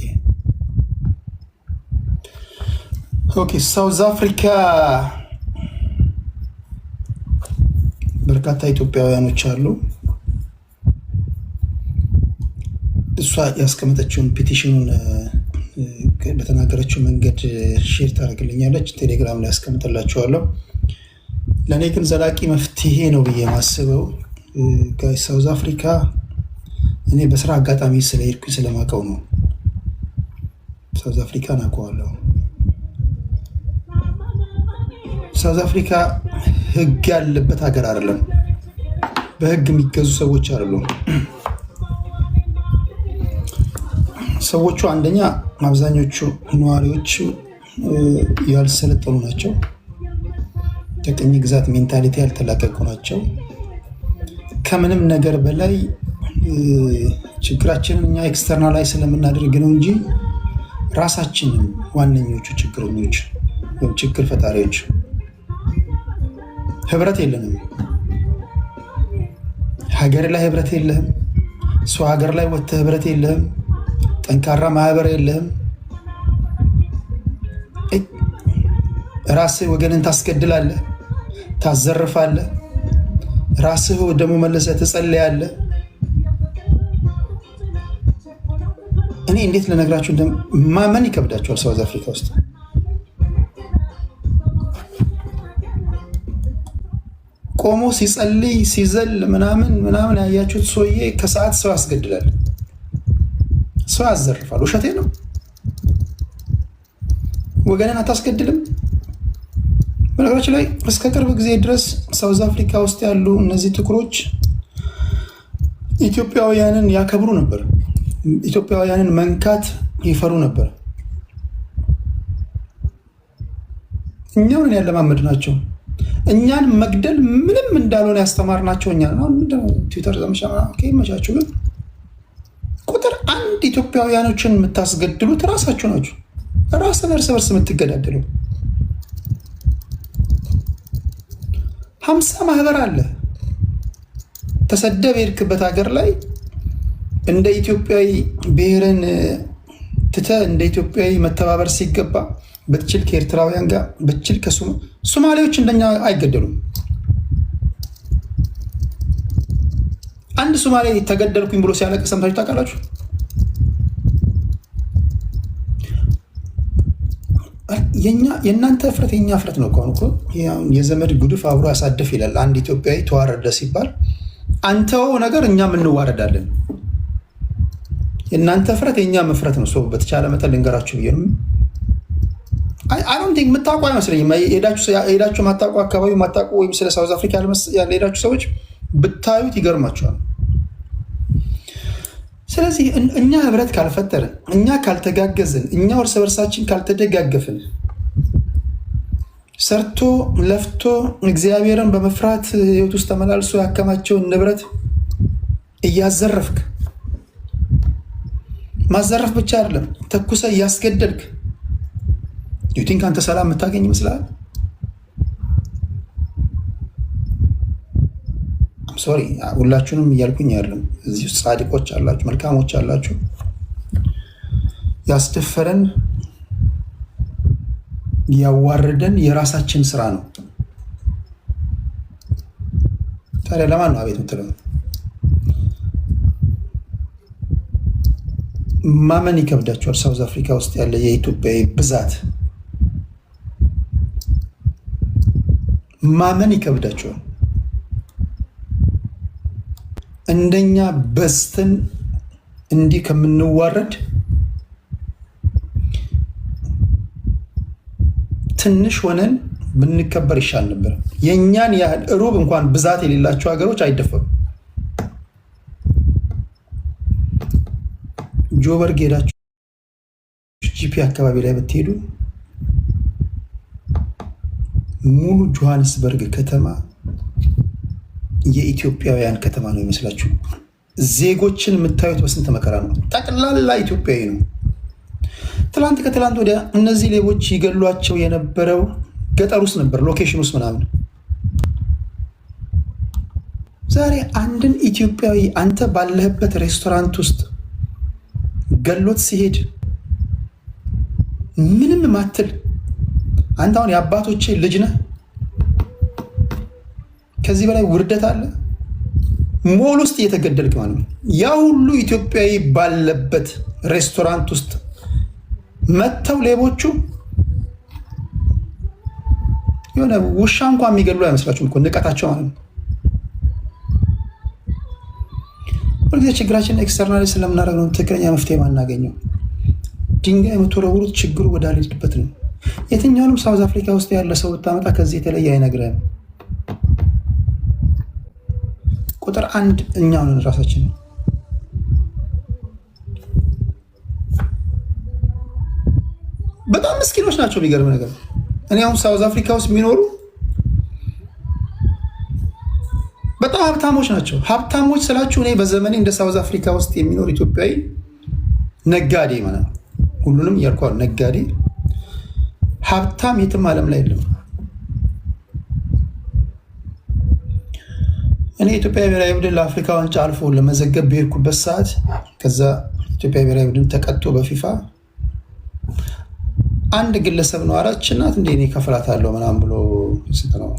ኦኬ ሳውዝ አፍሪካ በርካታ ኢትዮጵያውያኖች አሉ። እሷ ያስቀመጠችውን ፔቲሽኑን በተናገረችው መንገድ ሼር ታደርግልኛለች፣ ቴሌግራም ላይ ያስቀምጥላችኋለሁ። ለእኔ ግን ዘላቂ መፍትሄ ነው ብዬ ማስበው ጋይ ሳውዝ አፍሪካ እኔ በስራ አጋጣሚ ስለሄድኩኝ ስለማውቀው ነው። ሳውዝ አፍሪካን አውቀዋለሁ። ሳውዝ አፍሪካ ህግ ያለበት ሀገር አይደለም። በህግ የሚገዙ ሰዎች አይደሉም። ሰዎቹ አንደኛ አብዛኞቹ ነዋሪዎቹ ያልሰለጠኑ ናቸው። ከቅኝ ግዛት ሜንታሊቲ ያልተላቀቁ ናቸው። ከምንም ነገር በላይ ችግራችንን እኛ ኤክስተርናላይዝ ስለምናደርግ ነው እንጂ ራሳችንን ዋነኞቹ ችግረኞች ወይም ችግር ፈጣሪዎች። ህብረት የለንም። ሀገር ላይ ህብረት የለህም። ሰው ሀገር ላይ ወጥተህ ህብረት የለህም። ጠንካራ ማህበር የለህም። ራስህ ወገንን ታስገድላለህ፣ ታዘርፋለህ። ራስህ ደግሞ መለሰህ ትጸልያለህ። እኔ እንዴት ልነግራችሁ ማመን ይከብዳችኋል። ሳውዝ አፍሪካ ውስጥ ቆሞ ሲጸልይ ሲዘል ምናምን ያያችሁት ሰውዬ ከሰዓት ሰው ያስገድላል፣ ሰው ያዘርፋል። ውሸቴ ነው። ወገንን አታስገድልም። በነገራችን ላይ እስከ ቅርብ ጊዜ ድረስ ሳውዝ አፍሪካ ውስጥ ያሉ እነዚህ ጥቁሮች ኢትዮጵያውያንን ያከብሩ ነበር። ኢትዮጵያውያንን መንካት ይፈሩ ነበር። እኛውን ያለማመድ ናቸው። እኛን መግደል ምንም እንዳልሆነ ያስተማርናቸው እኛ ነው። ትዊተር ዘመቻ መቻችሁ። ግን ቁጥር 1 ኢትዮጵያውያኖችን የምታስገድሉት ራሳችሁ ናችሁ። ራስን እርስ በርስ የምትገዳደሉ 50 ማህበር አለ። ተሰደብ የሄድክበት ሀገር ላይ እንደ ኢትዮጵያዊ ብሔርን ትተህ እንደ ኢትዮጵያዊ መተባበር ሲገባ ብትችል ከኤርትራውያን ጋር ብትችል ሶማሌዎች እንደኛ አይገደሉም። አንድ ሶማሌ ተገደልኩኝ ብሎ ሲያለቅስ ሰምታችሁ ታውቃላችሁ? የእናንተ እፍረት የኛ እፍረት ነው። ከሆኑ የዘመድ ጉድፍ አብሮ ያሳድፍ ይላል። አንድ ኢትዮጵያዊ ተዋረደ ሲባል አንተው ነገር እኛም እንዋረዳለን። የእናንተ እፍረት የኛ መፍረት ነው። በተቻለ መጠን ልንገራችሁ ብዬ ነው። ቲንክ የምታውቁ አይመስለኝም። ሄዳችሁ ማታውቁ አካባቢ ማታውቁ ወይም ስለ ሳውዝ አፍሪካ ሄዳችሁ ሰዎች ብታዩት ይገርማችኋል። ስለዚህ እኛ ህብረት ካልፈጠርን፣ እኛ ካልተጋገዝን፣ እኛ እርስ በርሳችን ካልተደጋገፍን፣ ሰርቶ ለፍቶ እግዚአብሔርን በመፍራት ህይወት ውስጥ ተመላልሶ ያከማቸውን ንብረት እያዘረፍክ ማዘረፍ ብቻ አይደለም ተኩሰ እያስገደልክ ዩቲንክ አንተ ሰላም የምታገኝ ይመስላል? ሶሪ ሁላችሁንም እያልኩኝ ያለም እዚህ ውስጥ ጻድቆች አላችሁ፣ መልካሞች አላችሁ። ያስደፈረን ያዋረደን የራሳችን ስራ ነው። ታዲያ ለማን ነው አቤት የምትለው? ማመን ይከብዳቸዋል። ሳውዝ አፍሪካ ውስጥ ያለ የኢትዮጵያዊ ብዛት ማመን ይከብዳቸዋል። እንደኛ በስተን እንዲህ ከምንዋረድ ትንሽ ሆነን ብንከበር ይሻል ነበር። የእኛን ያህል ሩብ እንኳን ብዛት የሌላቸው ሀገሮች አይደፈሩም። ጆበርግ ሄዳችሁ ጂፒ አካባቢ ላይ ብትሄዱ ሙሉ ጆሃንስበርግ ከተማ የኢትዮጵያውያን ከተማ ነው ይመስላችሁ። ዜጎችን የምታዩት በስንት መከራ ነው። ጠቅላላ ኢትዮጵያዊ ነው። ትላንት ከትላንት ወዲያ እነዚህ ሌቦች ይገሏቸው የነበረው ገጠር ውስጥ ነበር፣ ሎኬሽን ውስጥ ምናምን። ዛሬ አንድን ኢትዮጵያዊ አንተ ባለህበት ሬስቶራንት ውስጥ ገሎት ሲሄድ ምንም ማትል አንተ አሁን የአባቶቼ ልጅ ነህ። ከዚህ በላይ ውርደት አለ? ሞል ውስጥ እየተገደልክ ማለት ነው። ያ ሁሉ ኢትዮጵያዊ ባለበት ሬስቶራንት ውስጥ መጥተው ሌቦቹ የሆነ ውሻ እንኳን የሚገሉ አይመስላችሁም እኮ ንቀታቸው ማለት ነው። ሁልጊዜ ችግራችን ኤክስተርናሊ ስለምናደርግ ነው ትክክለኛ መፍትሄ ማናገኘው። ድንጋይ የምትወረውሩት ችግሩ ወዳልሄድበት ነው። የትኛውንም ሳውዝ አፍሪካ ውስጥ ያለ ሰው ብታመጣ ከዚህ የተለየ አይነግረህም። ቁጥር አንድ እኛው ነን ራሳችን። በጣም ምስኪኖች ናቸው። የሚገርም ነገር እኔ አሁን ሳውዝ አፍሪካ ውስጥ የሚኖሩ በጣም ሀብታሞች ናቸው። ሀብታሞች ስላችሁ እኔ በዘመኔ እንደ ሳውዝ አፍሪካ ውስጥ የሚኖር ኢትዮጵያዊ ነጋዴ ማለት ነው። ሁሉንም እያልኳል ነጋዴ ሀብታም የትም ዓለም ላይ የለም። እኔ ኢትዮጵያ ብሔራዊ ቡድን ለአፍሪካ ዋንጫ አልፎ ለመዘገብ በሄድኩበት ሰዓት ከዛ ኢትዮጵያ ብሔራዊ ቡድን ተቀጥቶ በፊፋ አንድ ግለሰብ ነው አራች ናት እንደ እኔ ከፍላታለሁ ምናምን ብሎ ስንት ነው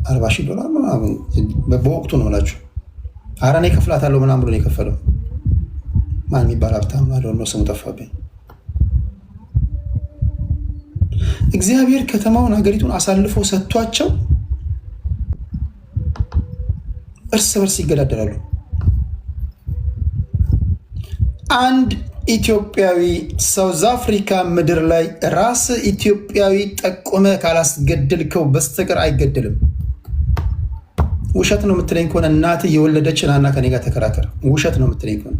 $40,000 ምናምን በወቅቱ ነው እላችሁ። ኧረ እኔ ከፍላታለሁ ምናምን ብሎ ነው የከፈለው። ማን የሚባል ሀብታም ነው ስሙ ጠፋብኝ። እግዚአብሔር ከተማውን ሀገሪቱን አሳልፎ ሰጥቷቸው እርስ በርስ ይገዳደራሉ። አንድ ኢትዮጵያዊ ሳውዝ አፍሪካ ምድር ላይ ራስ ኢትዮጵያዊ ጠቆመ ካላስገድልከው በስተቀር አይገድልም። ውሸት ነው የምትለኝ ከሆነ እናትህ የወለደች ናና ከኔ ጋር ተከራከር። ውሸት ነው የምትለኝ ከሆነ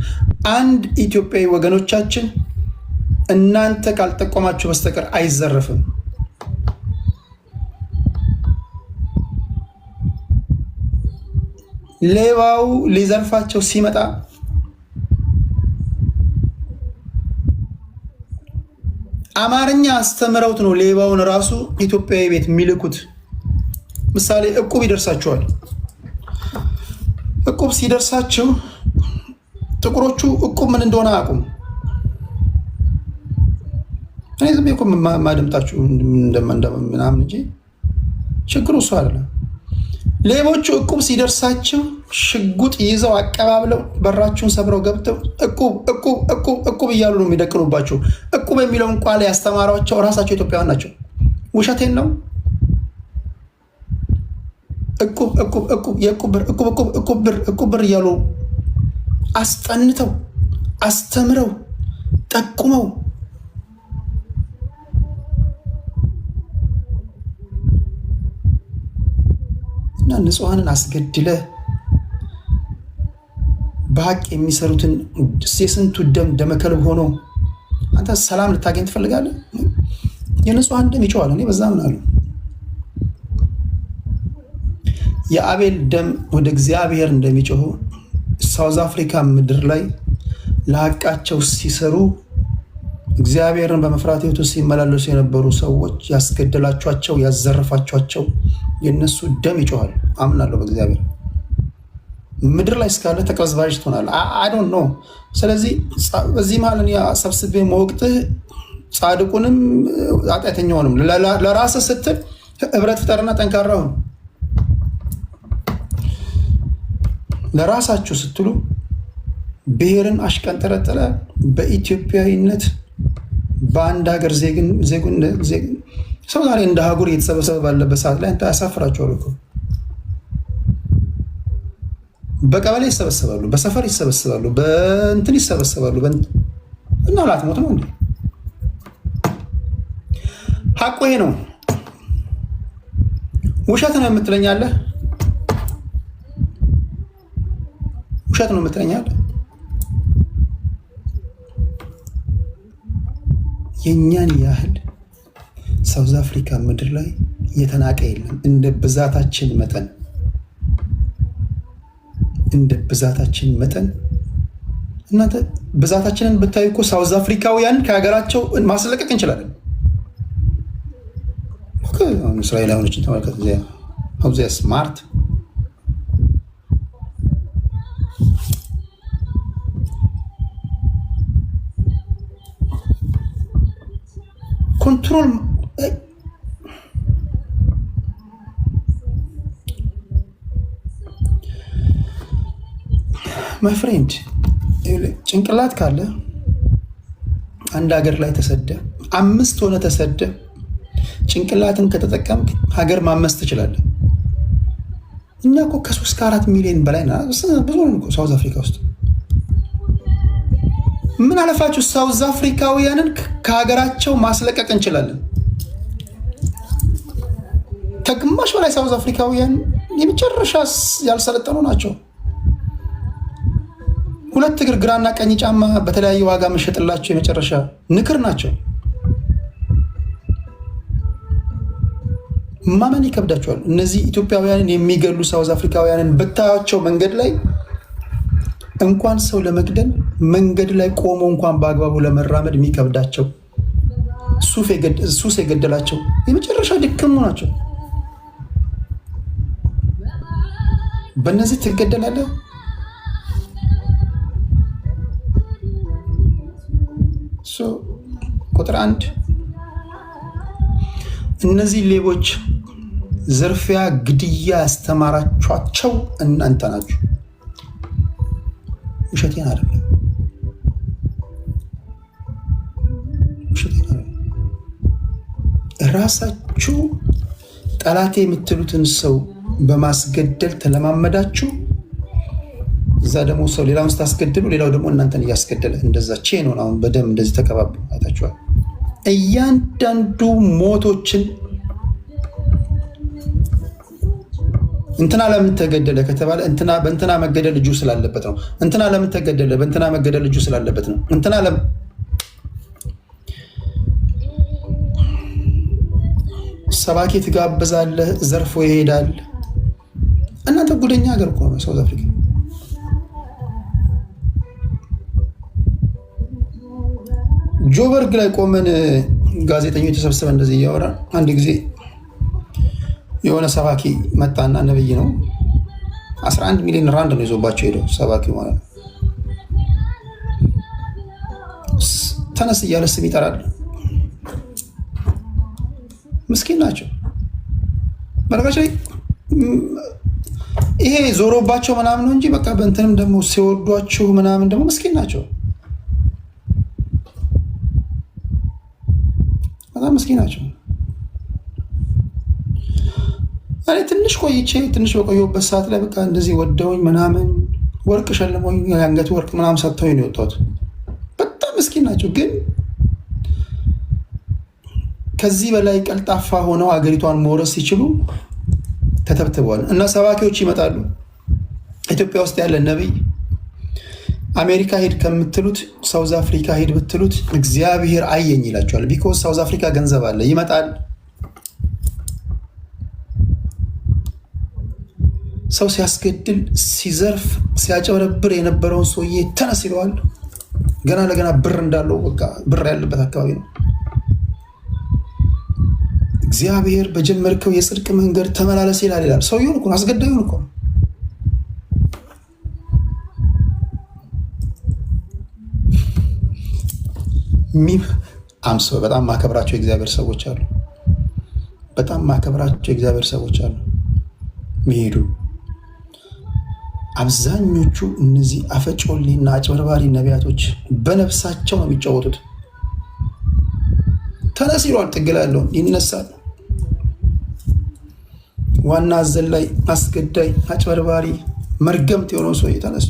አንድ ኢትዮጵያዊ ወገኖቻችን እናንተ ካልጠቆማችሁ በስተቀር አይዘረፍም። ሌባው ሊዘርፋቸው ሲመጣ አማርኛ አስተምረውት ነው ሌባውን ራሱ ኢትዮጵያዊ ቤት የሚልኩት። ምሳሌ እቁብ ይደርሳቸዋል። እቁብ ሲደርሳቸው ጥቁሮቹ እቁብ ምን እንደሆነ አያውቁም። እኔ ዝም ብዬ ማደምጣችሁ ምናምን እንጂ ችግሩ እሱ አይደለም። ሌቦቹ እቁብ ሲደርሳቸው ሽጉጥ ይዘው አቀባብለው በራችሁን ሰብረው ገብተው እቁብ እያሉ ነው የሚደቅኑባቸው። እቁብ የሚለውን ቃል ያስተማሯቸው ራሳቸው ኢትዮጵያውያን ናቸው። ውሸቴን ነው። እቁብ ብር እያሉ አስጠንተው አስተምረው ጠቁመው እና ንጹሐንን አስገድለ በሀቅ የሚሰሩትን የስንቱ ደም ደመከልብ ሆኖ አንተ ሰላም ልታገኝ ትፈልጋለህ? የንጹሐን ደም ይጮሃል። እኔ በዛ ምናለሁ። የአቤል ደም ወደ እግዚአብሔር እንደሚጮሁ ሳውዝ አፍሪካ ምድር ላይ ለሀቃቸው ሲሰሩ እግዚአብሔርን በመፍራት ሕይወት ውስጥ ሲመላለሱ የነበሩ ሰዎች ያስገደላቸዋቸው፣ ያዘረፋቸዋቸው የነሱ ደም ይጮሃል። አምናለሁ በእግዚአብሔር። ምድር ላይ እስካለ ተቀዝባዥ ትሆናል። አይ ዶንት ኖ። ስለዚህ በዚህ መሀል ሰብስቤ መወቅትህ ጻድቁንም ኃጢአተኛውንም ለራስህ ስትል ህብረት ፍጠርና ጠንካራ ሁን። ለራሳችሁ ስትሉ ብሔርን አሽቀንጠረጠረ በኢትዮጵያዊነት በአንድ ሀገር ሰው ዛሬ እንደ ሀገር እየተሰበሰበ ባለበት ሰዓት ላይ ያሳፍራቸዋል እኮ። በቀበሌ ይሰበሰባሉ፣ በሰፈር ይሰበሰባሉ፣ በእንትን ይሰበሰባሉ እና ላትሞት ነው እንዴ? ሀቁ ይሄ ነው። ውሸት ነው የምትለኛለህ? ውሸት ነው የምትለኛለህ? የእኛን ያህል ሳውዝ አፍሪካ ምድር ላይ የተናቀ የለም። እንደ ብዛታችን መጠን እናንተ ብዛታችንን ብታዩ እኮ ሳውዝ አፍሪካውያን ከሀገራቸው ማስለቀቅ እንችላለን። እስራኤላውያኖችን ተመልከት። ዚያ ስማርት ኮንትሮል ማይ ፍሬንድ፣ ጭንቅላት ካለ አንድ ሀገር ላይ ተሰደ 5 ሆነ ተሰደ ጭንቅላትን ከተጠቀምክ ሀገር ማመስ ትችላለህ። እኛ እኮ ከ3 ከ4 ሚሊዮን በላይ ብዙ ነው እኮ ሳውዝ አፍሪካ ውስጥ። ምን አለፋችሁ ሳውዝ አፍሪካውያንን ከሀገራቸው ማስለቀቅ እንችላለን። ከግማሽ በላይ ሳውዝ አፍሪካውያን የመጨረሻ ያልሰለጠኑ ናቸው። 2 እግር ግራና ቀኝ ጫማ በተለያየ ዋጋ መሸጥላቸው የመጨረሻ ንክር ናቸው። ማመን ይከብዳቸዋል። እነዚህ ኢትዮጵያውያንን የሚገሉ ሳውዝ አፍሪካውያንን ብታያቸው መንገድ ላይ እንኳን ሰው ለመግደል መንገድ ላይ ቆሞ እንኳን በአግባቡ ለመራመድ የሚከብዳቸው ሱስ የገደላቸው የመጨረሻ ድክሙ ናቸው። በእነዚህ ትገደላለህ። ቁጥር 1 እነዚህ ሌቦች ዝርፊያ፣ ግድያ ያስተማራችኋቸው እናንተ ናችሁ። ውሸቴን አይደለም። ራሳችሁ ጠላቴ የምትሉትን ሰው በማስገደል ተለማመዳችሁ። እዛ ደግሞ ሰው ሌላውን ስታስገድሉ ሌላው ደግሞ እናንተን እያስገደለ እንደዛ ቼን ሆነ። አሁን በደም እንደዚህ ተቀባብ አይታችኋል። እያንዳንዱ ሞቶችን እንትና ለምን ተገደለ ከተባለ እንትና በእንትና መገደል ልጁ ስላለበት ነው። እንትና ለምን ተገደለ በእንትና መገደል ልጁ ስላለበት ነው። እንትና ሰባኪ ትጋብዛለህ፣ ዘርፎ ይሄዳል። እናንተ ጉደኛ ሀገር እኮ ነው ሳውዝ አፍሪካ። ጆበርግ ላይ ቆመን ጋዜጠኞች ተሰብስበን እንደዚህ እያወራ አንድ ጊዜ የሆነ ሰባኪ መጣና ነብይ ነው 11 ሚሊዮን ራንድ ነው ይዞባቸው ሄደው ሰባኪ ማለት ነው። ተነስ እያለ ስም ይጠራል። ምስኪን ናቸው። በነገራችን ላይ ይሄ ዞሮባቸው ምናምን ነው እንጂ በቃ በእንትንም ደግሞ ሲወዷቸው ምናምን ደግሞ ምስኪን ናቸው። በጣም ምስኪን ናቸው። እኔ ትንሽ ቆይቼ ትንሽ በቆየሁበት ሰዓት ላይ በቃ እንደዚህ ወደውኝ ምናምን ወርቅ ሸልሞኝ የአንገት ወርቅ ምናምን ሰጥተውኝ ነው የወጣሁት። በጣም ምስኪን ናቸው። ግን ከዚህ በላይ ቀልጣፋ ሆነው ሀገሪቷን መውረስ ሲችሉ ተተብትበዋል። እና ሰባኪዎች ይመጣሉ። ኢትዮጵያ ውስጥ ያለ ነቢይ አሜሪካ ሄድ ከምትሉት ሳውዝ አፍሪካ ሄድ ብትሉት እግዚአብሔር አየኝ ይላቸዋል። ቢኮዝ ሳውዝ አፍሪካ ገንዘብ አለ። ይመጣል፣ ሰው ሲያስገድል፣ ሲዘርፍ፣ ሲያጨበረብር የነበረውን ሰውዬ ተነስ ይለዋል። ገና ለገና ብር እንዳለው በቃ ብር ያለበት አካባቢ ነው። እግዚአብሔር በጀመርከው የጽድቅ መንገድ ተመላለስ ይላል። ሰውየውን እኮ አስገዳዩን እኮ አምሶ በጣም ማከብራቸው የእግዚአብሔር ሰዎች አሉ። በጣም ማከብራቸው የእግዚአብሔር ሰዎች አሉ ሚሄዱ። አብዛኞቹ እነዚህ አፈጮሌና አጭበርባሪ ነቢያቶች በነፍሳቸው ነው የሚጫወቱት። ተነስ ይሏል፣ ጥግላ ያለውን ይነሳል። ዋና አዘላይ፣ አስገዳይ፣ አጭበርባሪ መርገምት የሆነው ሰው ተነሱ።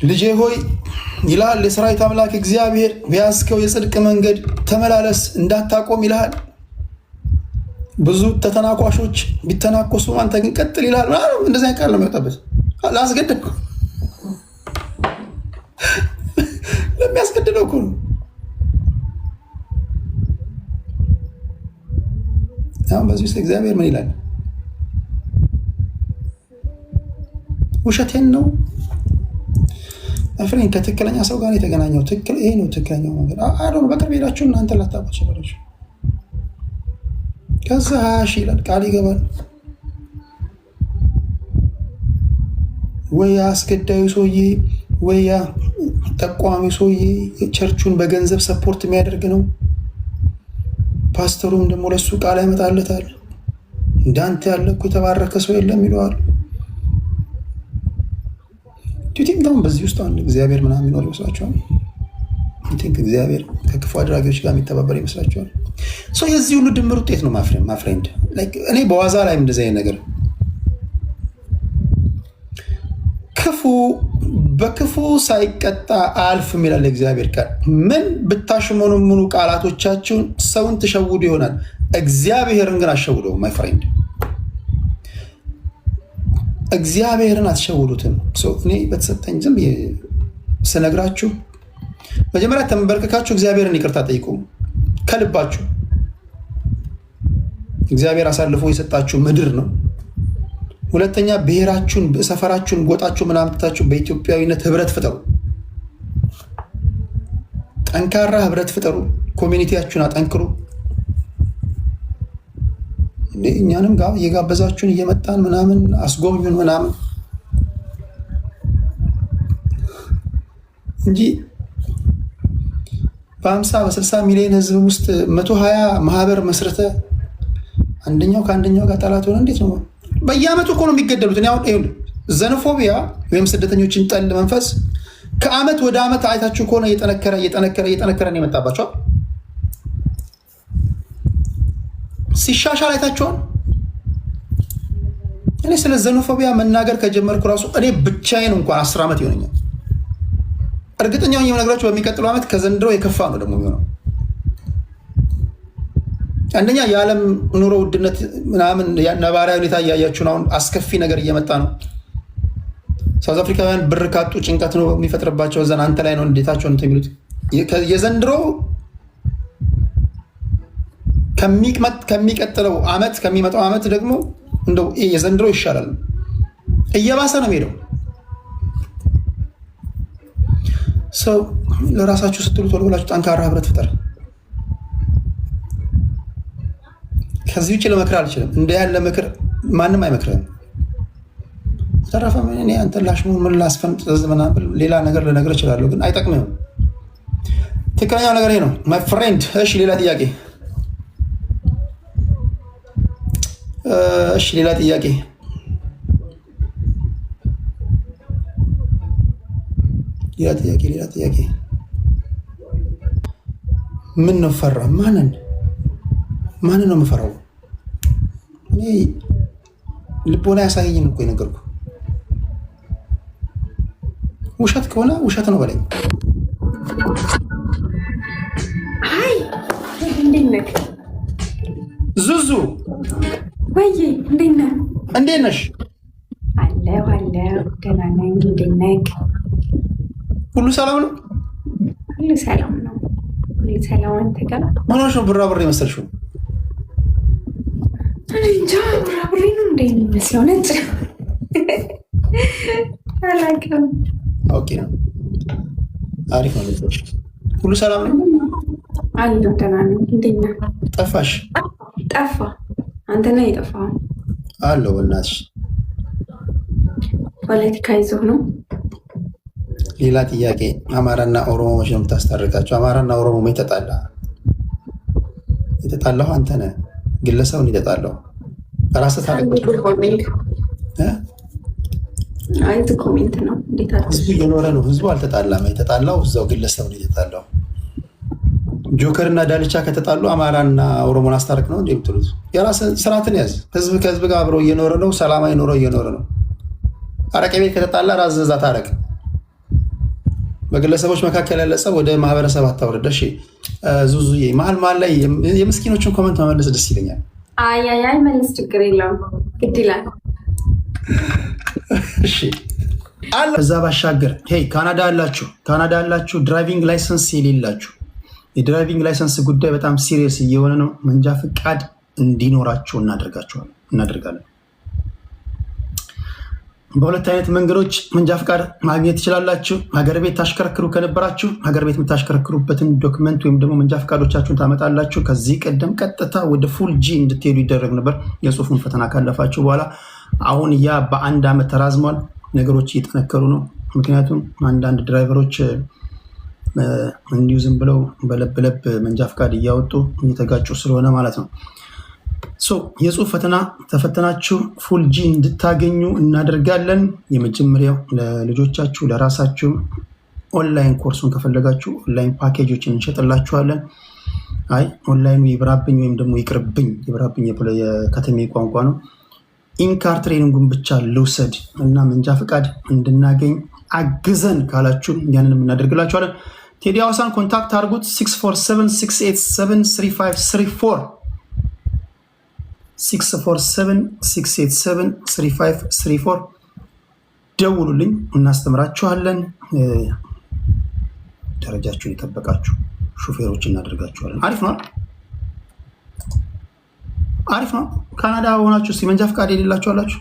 ልጄ ሆይ ይልሃል የሰራዊት አምላክ እግዚአብሔር፣ በያዝከው የጽድቅ መንገድ ተመላለስ እንዳታቆም ይልሃል። ብዙ ተተናኳሾች ቢተናኮሱ አንተ ግን ቀጥል ይልሃል። እንደዚህ ቃል ነው የሚወጣበት። ላስገድድ ለሚያስገድደው እኮ ነው። አሁን በዚህ ውስጥ እግዚአብሔር ምን ይላል? ውሸቴን ነው ፍሬን ከትክክለኛ ሰው ጋር የተገናኘው ይሄ ነው ትክክለኛው መንገድ። በቅርብ ሄዳችሁ እናንተ ላታውቁ ትችላላችሁ። ከዛ 20 ሺህ ይላል ቃል ይገባል። ወይ አስገዳዩ ሰውዬ ወይ ጠቋሚ ሰውዬ ቸርቹን በገንዘብ ሰፖርት የሚያደርግ ነው። ፓስተሩም ደግሞ ለሱ ቃል ያመጣለታል። እንዳንተ ያለ እኮ የተባረከ ሰው የለም ይለዋል። ቲንክ በዚህ ውስጥ አንድ እግዚአብሔር ምናምን የሚኖር ይመስላችኋል? ቲንክ እግዚአብሔር ከክፉ አድራጊዎች ጋር የሚተባበር ይመስላችኋል? የዚህ ሁሉ ድምር ውጤት ነው ማፍሬንድ። እኔ በዋዛ ላይ እንደዚህ አይነት ነገር ክፉ በክፉ ሳይቀጣ አልፍም ይላል እግዚአብሔር ቃል። ምን ብታሽሞነሙኑ ቃላቶቻችሁን ሰውን ትሸውዱ ይሆናል፣ እግዚአብሔርን ግን አትሸውደውም። ማይ ፍሬንድ እግዚአብሔርን አትሸውዱትም። እኔ በተሰጠኝ ዝም ስነግራችሁ መጀመሪያ ተንበርክካችሁ እግዚአብሔርን ይቅርታ ጠይቁ ከልባችሁ። እግዚአብሔር አሳልፎ የሰጣችሁ ምድር ነው። ሁለተኛ ብሔራችሁን፣ ሰፈራችሁን፣ ጎጣችሁ ምናምታችሁ በኢትዮጵያዊነት ህብረት ፍጠሩ። ጠንካራ ህብረት ፍጠሩ። ኮሚኒቲያችሁን አጠንክሩ። እኛንም ጋር እየጋበዛችሁን እየመጣን ምናምን አስጎብኙን ምናምን እንጂ በ50 በ60 ሚሊዮን ህዝብ ውስጥ 120 ማህበር መስረተ አንደኛው ከአንደኛው ጋር ጠላት ሆነ። እንዴት ነው? በየአመቱ እኮ ነው የሚገደሉት። አሁን ዘኖፎቢያ ወይም ስደተኞችን ጠል መንፈስ ከአመት ወደ አመት አይታችሁ ከሆነ እየጠነከረ ነው የመጣባቸዋል። ሲሻሻል አይታችኋል። እኔ ስለ ዘኖፎቢያ መናገር ከጀመርኩ ራሱ እኔ ብቻዬን እንኳን 10 ዓመት ይሆነኛል። እርግጠኛ ሆኜ የምነግራችሁ በሚቀጥለው ዓመት ከዘንድሮ የከፋ ነው ደግሞ የሚሆነው። አንደኛ የዓለም ኑሮ ውድነት ምናምን ነባራዊ ሁኔታ እያያችሁን አሁን አስከፊ ነገር እየመጣ ነው። ሳውዝ አፍሪካውያን ብር ካጡ ጭንቀት ነው የሚፈጥርባቸው። እዛን አንተ ላይ ነው እንዴታቸው ነው የሚሉት። የዘንድሮ ከሚቀጥለው ዓመት ከሚመጣው ዓመት ደግሞ እንደው የዘንድሮ ይሻላል። እየባሰ ነው የሚሄደው። ሰው ለራሳችሁ ስትሉ ቶሎ ብላችሁ ጠንካራ ህብረት ፍጠር። ከዚህ ውጭ ለመክር አልችልም። እንደ ያለ ምክር ማንም አይመክርም። ተረፈ እኔ አንተ ላሽሙን ምን ላስፈንጥዝ ምናምን ሌላ ነገር ልነግርህ እችላለሁ፣ ግን አይጠቅምም። ትክክለኛው ነገር ይሄ ነው ማይ ፍሬንድ። እሺ ሌላ ጥያቄ? ሌላ ጥያቄ። ምን ነው ፈራ? ማንን ነው የምፈራው? እኔ ልቦና ያሳየኝን እኮ የነገርኩህ። ውሸት ከሆነ ውሸት ነው በለኝ። አይ እንዴት ነህ ዙዙ? ወይ እንዴት ነሽ? አለሁ ደህና ነኝ። እንዴት ነህ? ሁሉ ሰላም ነው? ሁሉ ሰላም ነው። ሁሉ ሰላም። አንተ ጋር ምን ሆነሽ ነው ብራብሬ መሰልሽው? እኔ እንጃ ብራብሬ ነው እንደ የሚመስለው ነጭ አላውቅም። ኦኬ ነው። አሪፍ ነው። ሁሉ ሰላም ነው አለሁ ደህና ነኝ። እንዴት ነህ? ጠፋሽ? ጠፋ። አንተ ነህ የጠፋኸው? አለሁ በእናትሽ። ፖለቲካ ይዞህ ነው? ሌላ ጥያቄ። አማራና ኦሮሞ መቼ ነው የምታስታርቃቸው? አማራና ኦሮሞ መቼ ተጣላ? የተጣላሁ አንተ ነህ። ግለሰቡን የተጣላው ራስህ ታረቅ። ኮሜንት ነው። ህዝቡ እየኖረ ነው። ህዝቡ አልተጣላም። የተጣላው እዛው ግለሰብ ነው የተጣላው። ጆከር እና ዳልቻ ከተጣሉ አማራና ኦሮሞን አስታርቅ ነው እንዴ የምትሉት? የራስህ ስርዓትን ያዝ። ህዝብ ከህዝብ ጋር አብሮ እየኖረ ነው። ሰላማዊ ኑሮ እየኖረ ነው። አረቄ ቤት ከተጣላ ራስ እዛ ታረቅ። በግለሰቦች መካከል ያለ ጸብ ወደ ማህበረሰብ አታውርድ። እሺ ዙዙዬ፣ መሀል ላይ የምስኪኖችን ኮመንት መመለስ ደስ ይለኛል። አይ መልስ፣ ችግር የለውም፣ ግድ ይላል። እሺ ከዛ ባሻገር ካናዳ ያላችሁ ድራይቪንግ ላይሰንስ የሌላችሁ የድራይቪንግ ላይሰንስ ጉዳይ በጣም ሲሪየስ እየሆነ ነው። መንጃ ፍቃድ እንዲኖራችሁ እናደርጋለን። በሁለት አይነት መንገዶች መንጃ ፍቃድ ማግኘት ትችላላችሁ። ሀገር ቤት ታሽከረክሩ ከነበራችሁ ሀገር ቤት የምታሽከረክሩበትን ዶክመንት ወይም ደግሞ መንጃ ፍቃዶቻችሁን ታመጣላችሁ። ከዚህ ቀደም ቀጥታ ወደ ፉል ጂ እንድትሄዱ ይደረግ ነበር የጽሁፉን ፈተና ካለፋችሁ በኋላ። አሁን ያ በ1 ዓመት ተራዝሟል። ነገሮች እየጠነከሩ ነው። ምክንያቱም አንዳንድ ድራይቨሮች እንዲሁ ዝም ብለው በለብለብ መንጃ ፍቃድ እያወጡ እየተጋጩ ስለሆነ ማለት ነው። የጽሁፍ ፈተና ተፈተናችሁ ፉል ጂ እንድታገኙ እናደርጋለን። የመጀመሪያው ለልጆቻችሁ ለራሳችሁ ኦንላይን ኮርሱን ከፈለጋችሁ ኦንላይን ፓኬጆችን እንሸጥላችኋለን። አይ ኦንላይኑ ይብራብኝ ወይም ደግሞ ይቅርብኝ፣ ይብራብኝ የከተሜ ቋንቋ ነው። ኢንካር ትሬኒንጉን ብቻ ልውሰድ እና መንጃ ፍቃድ እንድናገኝ አግዘን ካላችሁ ያንን እናደርግላችኋለን። ቴዲ ሐዋሳን ኮንታክት አድርጉት 647-687-3534 647-687-3534 ደውሉልኝ፣ እናስተምራችኋለን። ደረጃችሁን የጠበቃችሁ ሹፌሮች እናደርጋችኋለን። አሪፍ ነው። ካናዳ ሆናችሁ መንጃ ፍቃድ የሌላችሁ አላችሁ።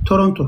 ቶሮንቶ